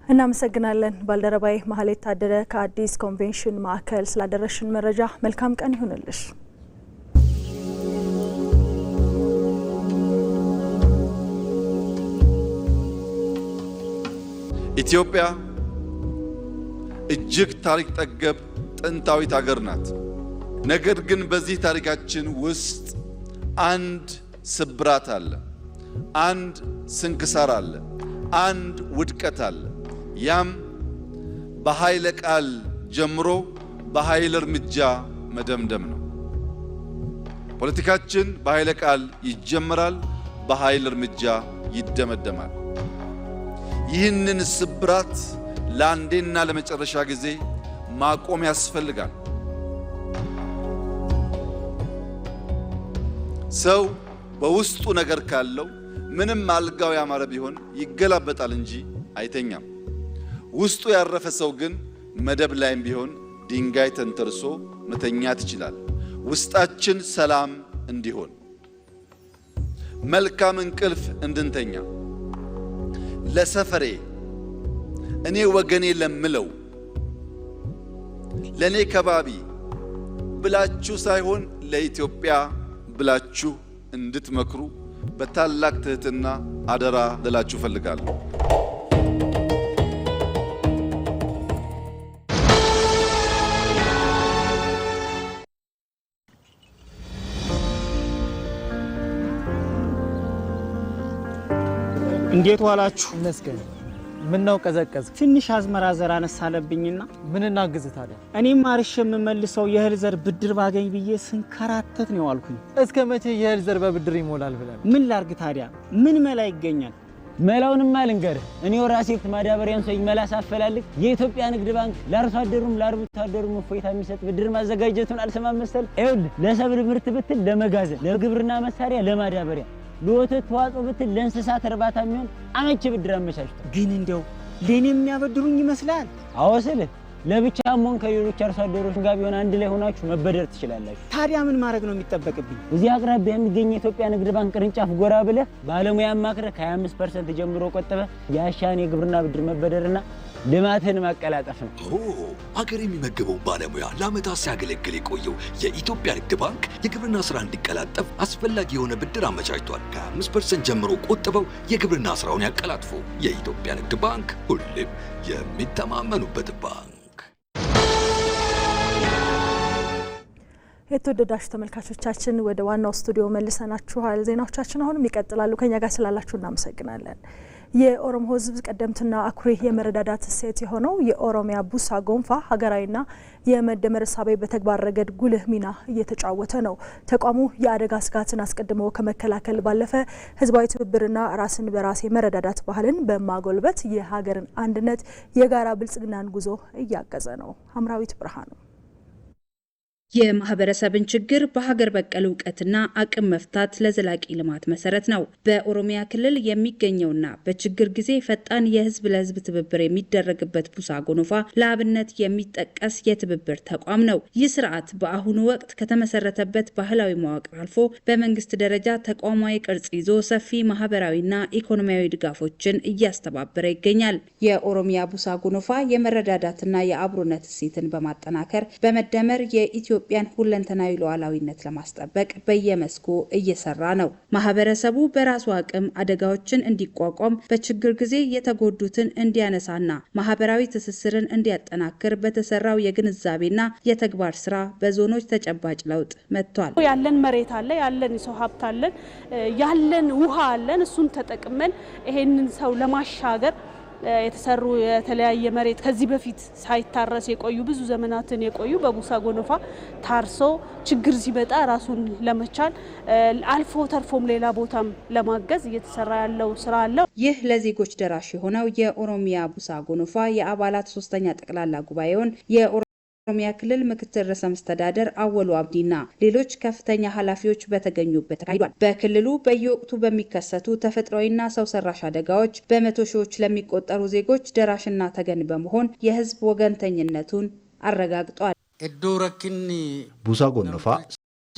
እናመሰግናለን ባልደረባይ ማህሌት ታደረ ከአዲስ ኮንቬንሽን ማዕከል ስላደረሽን መረጃ። መልካም ቀን ይሁንልሽ። ኢትዮጵያ እጅግ ታሪክ ጠገብ ጥንታዊት ሀገር ናት። ነገር ግን በዚህ ታሪካችን ውስጥ አንድ ስብራት አለ፣ አንድ ስንክሳር አለ፣ አንድ ውድቀት አለ። ያም በኃይለ ቃል ጀምሮ በኃይል እርምጃ መደምደም ነው። ፖለቲካችን በኃይለ ቃል ይጀምራል፣ በኃይል እርምጃ ይደመደማል። ይህንን ስብራት ለአንዴና ለመጨረሻ ጊዜ ማቆም ያስፈልጋል። ሰው በውስጡ ነገር ካለው ምንም አልጋው ያማረ ቢሆን ይገላበጣል እንጂ አይተኛም። ውስጡ ያረፈ ሰው ግን መደብ ላይም ቢሆን ድንጋይ ተንተርሶ መተኛት ይችላል። ውስጣችን ሰላም እንዲሆን መልካም እንቅልፍ እንድንተኛ ለሰፈሬ እኔ ወገኔ ለምለው ለኔ ከባቢ ብላችሁ ሳይሆን ለኢትዮጵያ ብላችሁ እንድትመክሩ በታላቅ ትህትና አደራ ልላችሁ ፈልጋለሁ። እንዴት ዋላችሁ? መስገን ምን ነው ቀዘቀዝ? ትንሽ አዝመራ ዘር አነሳለብኝና ምን እናግዝ ታዲያ? እኔም አርሼ የምመልሰው የእህል ዘር ብድር ባገኝ ብዬ ስንከራተት ነው ያልኩኝ። እስከ መቼ የእህል ዘር በብድር ይሞላል ብለን? ምን ላርግ ታዲያ? ምን መላ ይገኛል? መላውንማ ልንገርህ። እኔው ራሴ ማዳበሪያን ሰው መላ ሳፈላልግ የኢትዮጵያ ንግድ ባንክ ለአርሶ አደሩም ለአርብቶ አደሩም እፎይታ የሚሰጥ ብድር ማዘጋጀቱን አልሰማም መሰል? ይኸውልህ ለሰብል ምርት ብትል፣ ለመጋዘን፣ ለግብርና መሳሪያ፣ ለማዳበሪያ፣ ለወተት ተዋጽኦ ብትል፣ ለእንስሳት እርባታ የሚሆን አመቺ ብድር አመቻችቷል። ግን እንደው ለኔ የሚያበድሩኝ ይመስላል? አዎ ስልህ ለብቻም ሆነ ከሌሎች አርሶ አደሮች ጋር ቢሆን አንድ ላይ ሆናችሁ መበደር ትችላላችሁ። ታዲያ ምን ማድረግ ነው የሚጠበቅብኝ? እዚህ አቅራቢያ የሚገኝ የኢትዮጵያ ንግድ ባንክ ቅርንጫፍ ጎራ ብለህ ባለሙያ አማክረህ ከ25% ጀምሮ ቆጥበህ የአሻን የግብርና ብድር መበደርና ልማትን ማቀላጠፍ ነው። አገር የሚመግበው ባለሙያ ለዓመታት ሲያገለግል የቆየው የኢትዮጵያ ንግድ ባንክ የግብርና ስራ እንዲቀላጠፍ አስፈላጊ የሆነ ብድር አመቻችቷል። ከ5% ጀምሮ ቆጥበው የግብርና ስራውን ያቀላጥፉ። የኢትዮጵያ ንግድ ባንክ ሁሌም የሚተማመኑበት ባንክ። የተወደዳችሁ ተመልካቾቻችን ወደ ዋናው ስቱዲዮ መልሰናችኋል። ዜናዎቻችን አሁንም ይቀጥላሉ። ከኛ ጋር ስላላችሁ እናመሰግናለን። የኦሮሞ ሕዝብ ቀደምትና አኩሪ የመረዳዳት እሴት የሆነው የኦሮሚያ ቡሳ ጎንፋ ሀገራዊና የመደመር እሳቤ በተግባር ረገድ ጉልህ ሚና እየተጫወተ ነው። ተቋሙ የአደጋ ስጋትን አስቀድሞ ከመከላከል ባለፈ ህዝባዊ ትብብርና ራስን በራስ የመረዳዳት ባህልን በማጎልበት የሀገርን አንድነት፣ የጋራ ብልጽግናን ጉዞ እያገዘ ነው። ሐምራዊት ብርሃኑ የማህበረሰብን ችግር በሀገር በቀል እውቀትና አቅም መፍታት ለዘላቂ ልማት መሰረት ነው። በኦሮሚያ ክልል የሚገኘውና በችግር ጊዜ ፈጣን የህዝብ ለህዝብ ትብብር የሚደረግበት ቡሳ ጎንፋ ለአብነት የሚጠቀስ የትብብር ተቋም ነው። ይህ ስርዓት በአሁኑ ወቅት ከተመሰረተበት ባህላዊ መዋቅር አልፎ በመንግስት ደረጃ ተቋማዊ ቅርጽ ይዞ ሰፊ ማህበራዊና ኢኮኖሚያዊ ድጋፎችን እያስተባበረ ይገኛል። የኦሮሚያ ቡሳ ጎንፋ የመረዳዳትና የአብሮነት እሴትን በማጠናከር በመደመር የኢትዮጵያን ሁለንተናዊ ሉዓላዊነት ለማስጠበቅ በየመስኩ እየሰራ ነው። ማህበረሰቡ በራሱ አቅም አደጋዎችን እንዲቋቋም፣ በችግር ጊዜ የተጎዱትን እንዲያነሳና ማህበራዊ ትስስርን እንዲያጠናክር በተሰራው የግንዛቤና የተግባር ስራ በዞኖች ተጨባጭ ለውጥ መጥቷል። ያለን መሬት አለ፣ ያለን የሰው ሀብት አለን፣ ያለን ውሃ አለን። እሱን ተጠቅመን ይሄንን ሰው ለማሻገር የተሰሩ የተለያየ መሬት ከዚህ በፊት ሳይታረስ የቆዩ ብዙ ዘመናትን የቆዩ በቡሳ ጎንፋ ታርሶ ችግር ሲመጣ ራሱን ለመቻል አልፎ ተርፎም ሌላ ቦታም ለማገዝ እየተሰራ ያለው ስራ አለ። ይህ ለዜጎች ደራሽ የሆነው የኦሮሚያ ቡሳ ጎንፋ የአባላት 3ኛ ጠቅላላ ጉባኤውን የኦሮሚያ ክልል ምክትል ርዕሰ መስተዳደር አወሉ አብዲና ሌሎች ከፍተኛ ኃላፊዎች በተገኙበት ተካሂዷል። በክልሉ በየወቅቱ በሚከሰቱ ተፈጥሯዊና ሰው ሰራሽ አደጋዎች በመቶ ሺዎች ለሚቆጠሩ ዜጎች ደራሽና ተገን በመሆን የህዝብ ወገንተኝነቱን አረጋግጧል። ቡሳ ጎንፋ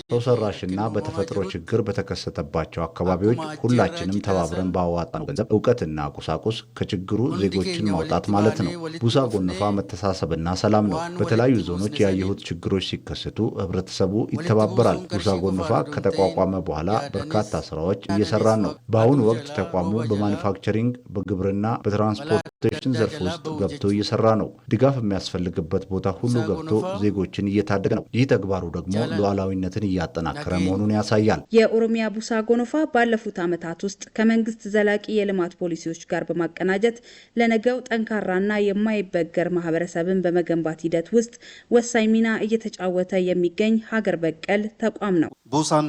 ሰው ሰራሽና በተፈጥሮ ችግር በተከሰተባቸው አካባቢዎች ሁላችንም ተባብረን ባዋጣነው ገንዘብ፣ እውቀትና ቁሳቁስ ከችግሩ ዜጎችን ማውጣት ማለት ነው። ቡሳ ጎንፋ መተሳሰብና ሰላም ነው። በተለያዩ ዞኖች ያየሁት ችግሮች ሲከሰቱ ህብረተሰቡ ይተባበራል። ቡሳ ጎንፋ ከተቋቋመ በኋላ በርካታ ስራዎች እየሰራን ነው። በአሁኑ ወቅት ተቋሙ በማኑፋክቸሪንግ፣ በግብርና፣ በትራንስፖርት ትራንስፖርቴሽን ዘርፍ ውስጥ ገብቶ እየሰራ ነው። ድጋፍ የሚያስፈልግበት ቦታ ሁሉ ገብቶ ዜጎችን እየታደገ ነው። ይህ ተግባሩ ደግሞ ሉዓላዊነትን እያጠናከረ መሆኑን ያሳያል። የኦሮሚያ ቡሳ ጎኖፋ ባለፉት ዓመታት ውስጥ ከመንግስት ዘላቂ የልማት ፖሊሲዎች ጋር በማቀናጀት ለነገው ጠንካራና የማይበገር ማህበረሰብን በመገንባት ሂደት ውስጥ ወሳኝ ሚና እየተጫወተ የሚገኝ ሀገር በቀል ተቋም ነው። ቡሳን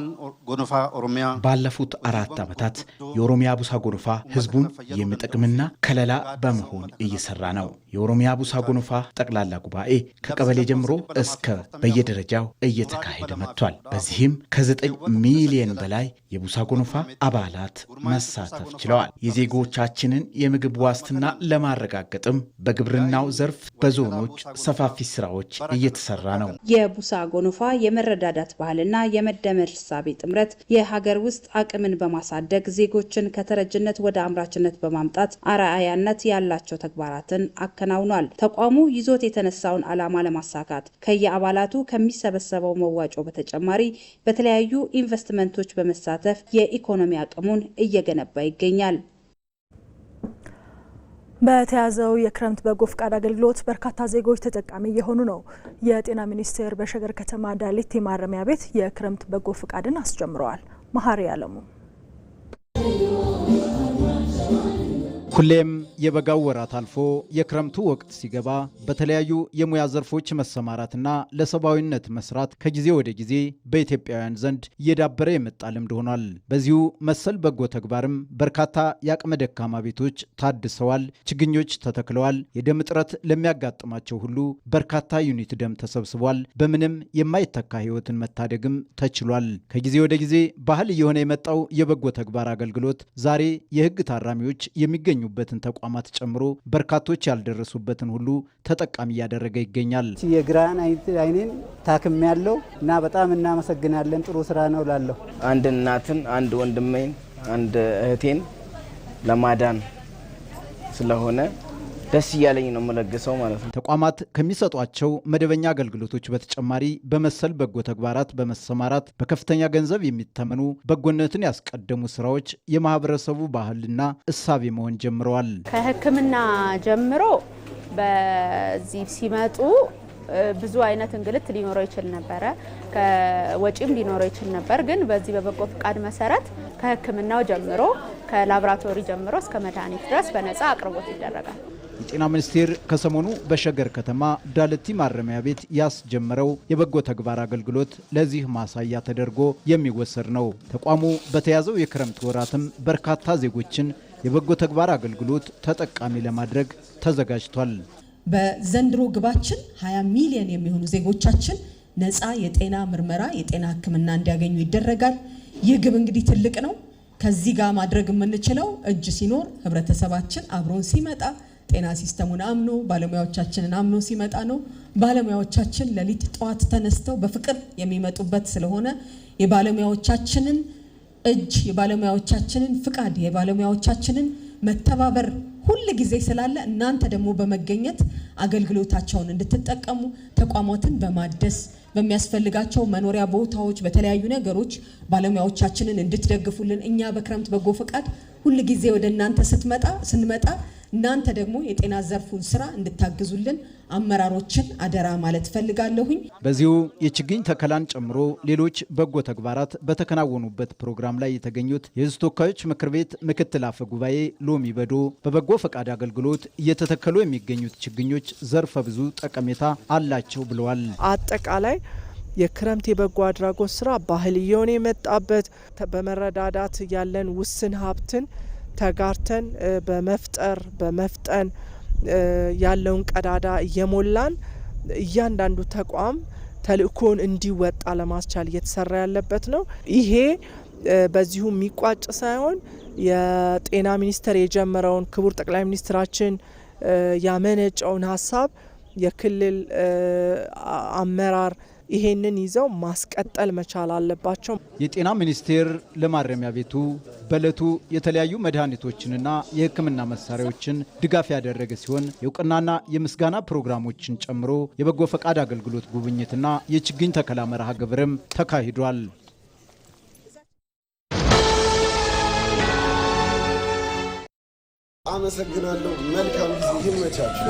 ጎኖፋ ኦሮሚያ ባለፉት 4 ዓመታት የኦሮሚያ ቡሳ ጎኖፋ ህዝቡን የሚጠቅምና ከለላ በመሆን እየሰራ ነው። የኦሮሚያ ቡሳ ጎኖፋ ጠቅላላ ጉባኤ ከቀበሌ ጀምሮ እስከ በየደረጃው እየተካሄደ መጥቷል። በዚህም ከ9 ሚሊዮን በላይ የቡሳ ጎኖፋ አባላት መሳተፍ ችለዋል። የዜጎቻችንን የምግብ ዋስትና ለማረጋገጥም በግብርናው ዘርፍ በዞኖች ሰፋፊ ስራዎች እየተሰራ ነው። የቡሳ ጎኖፋ የመረዳዳት ባህልና የመደመር እሳቤ ጥምረት የሀገር ውስጥ አቅምን በማሳደግ ዜጎችን ከተረጅነት ወደ አምራችነት በማምጣት አርአያነት ያላቸው ተግባራትን አከናውኗል። ተቋሙ ይዞት የተነሳውን ዓላማ ለማሳካት ከየአባላቱ ከሚሰበሰበው መዋጮ በተጨማሪ በተለያዩ ኢንቨስትመንቶች በመሳተፍ የኢኮኖሚ አቅሙን እየገነባ ይገኛል። በተያዘው የክረምት በጎ ፍቃድ አገልግሎት በርካታ ዜጎች ተጠቃሚ የሆኑ ነው። የጤና ሚኒስቴር በሸገር ከተማ ዳሊቲ ማረሚያ ቤት የክረምት በጎ ፍቃድን አስጀምረዋል። መሐሪ አለሙ ሁሌም የበጋው ወራት አልፎ የክረምቱ ወቅት ሲገባ በተለያዩ የሙያ ዘርፎች መሰማራትና ለሰብአዊነት መስራት ከጊዜ ወደ ጊዜ በኢትዮጵያውያን ዘንድ እየዳበረ የመጣ ልምድ ሆኗል። በዚሁ መሰል በጎ ተግባርም በርካታ የአቅመ ደካማ ቤቶች ታድሰዋል፣ ችግኞች ተተክለዋል። የደም እጥረት ለሚያጋጥማቸው ሁሉ በርካታ ዩኒት ደም ተሰብስቧል። በምንም የማይተካ ሕይወትን መታደግም ተችሏል። ከጊዜ ወደ ጊዜ ባህል እየሆነ የመጣው የበጎ ተግባር አገልግሎት ዛሬ የሕግ ታራሚዎች የሚገኙበትን ተቋማት ጨምሮ በርካቶች ያልደረሱበትን ሁሉ ተጠቃሚ እያደረገ ይገኛል። የግራን አይኔን ታክም ያለው እና በጣም እናመሰግናለን። ጥሩ ስራ ነው ላለሁ አንድ እናትን፣ አንድ ወንድሜን፣ አንድ እህቴን ለማዳን ስለሆነ ደስ እያለኝ ነው መለገሰው ማለት ነው። ተቋማት ከሚሰጧቸው መደበኛ አገልግሎቶች በተጨማሪ በመሰል በጎ ተግባራት በመሰማራት በከፍተኛ ገንዘብ የሚተመኑ በጎነትን ያስቀደሙ ስራዎች የማህበረሰቡ ባህልና እሳቤ መሆን ጀምረዋል። ከሕክምና ጀምሮ በዚህ ሲመጡ ብዙ አይነት እንግልት ሊኖረው ይችል ነበረ፣ ከወጪም ሊኖረው ይችል ነበር። ግን በዚህ በበጎ ፍቃድ መሰረት ከሕክምናው ጀምሮ ከላቦራቶሪ ጀምሮ እስከ መድኃኒት ድረስ በነፃ አቅርቦት ይደረጋል። የጤና ሚኒስቴር ከሰሞኑ በሸገር ከተማ ዳለቲ ማረሚያ ቤት ያስጀመረው የበጎ ተግባር አገልግሎት ለዚህ ማሳያ ተደርጎ የሚወሰድ ነው። ተቋሙ በተያዘው የክረምት ወራትም በርካታ ዜጎችን የበጎ ተግባር አገልግሎት ተጠቃሚ ለማድረግ ተዘጋጅቷል። በዘንድሮ ግባችን 20 ሚሊዮን የሚሆኑ ዜጎቻችን ነፃ የጤና ምርመራ፣ የጤና ሕክምና እንዲያገኙ ይደረጋል። ይህ ግብ እንግዲህ ትልቅ ነው። ከዚህ ጋር ማድረግ የምንችለው እጅ ሲኖር፣ ህብረተሰባችን አብሮን ሲመጣ፣ ጤና ሲስተሙን አምኖ ባለሙያዎቻችንን አምኖ ሲመጣ ነው። ባለሙያዎቻችን ሌሊት ጠዋት ተነስተው በፍቅር የሚመጡበት ስለሆነ የባለሙያዎቻችንን እጅ፣ የባለሙያዎቻችንን ፍቃድ፣ የባለሙያዎቻችንን መተባበር ሁል ጊዜ ስላለ እናንተ ደግሞ በመገኘት አገልግሎታቸውን እንድትጠቀሙ ተቋማትን በማደስ በሚያስፈልጋቸው መኖሪያ ቦታዎች በተለያዩ ነገሮች ባለሙያዎቻችንን እንድትደግፉልን እኛ በክረምት በጎ ፈቃድ ሁል ጊዜ ወደ እናንተ ስንመጣ እናንተ ደግሞ የጤና ዘርፉን ስራ እንድታግዙልን አመራሮችን አደራ ማለት ፈልጋለሁኝ። በዚሁ የችግኝ ተከላን ጨምሮ ሌሎች በጎ ተግባራት በተከናወኑበት ፕሮግራም ላይ የተገኙት የሕዝብ ተወካዮች ምክር ቤት ምክትል አፈ ጉባኤ ሎሚ በዶ በበጎ ፈቃድ አገልግሎት እየተተከሉ የሚገኙት ችግኞች ዘርፈ ብዙ ጠቀሜታ አላቸው ብለዋል። አጠቃላይ የክረምት የበጎ አድራጎት ስራ ባህል እየሆነ የመጣበት በመረዳዳት ያለን ውስን ሀብትን ተጋርተን በመፍጠን ያለውን ቀዳዳ እየሞላን እያንዳንዱ ተቋም ተልእኮን እንዲወጣ ለማስቻል እየተሰራ ያለበት ነው። ይሄ በዚሁ የሚቋጭ ሳይሆን የጤና ሚኒስቴር የጀመረውን ክቡር ጠቅላይ ሚኒስትራችን ያመነጨውን ሀሳብ የክልል አመራር ይሄንን ይዘው ማስቀጠል መቻል አለባቸው። የጤና ሚኒስቴር ለማረሚያ ቤቱ በዕለቱ የተለያዩ መድኃኒቶችንና የሕክምና መሳሪያዎችን ድጋፍ ያደረገ ሲሆን የእውቅናና የምስጋና ፕሮግራሞችን ጨምሮ የበጎ ፈቃድ አገልግሎት ጉብኝትና የችግኝ ተከላ መርሃ ግብርም ተካሂዷል። አመሰግናለሁ። መልካም ጊዜ ይመቻችሁ።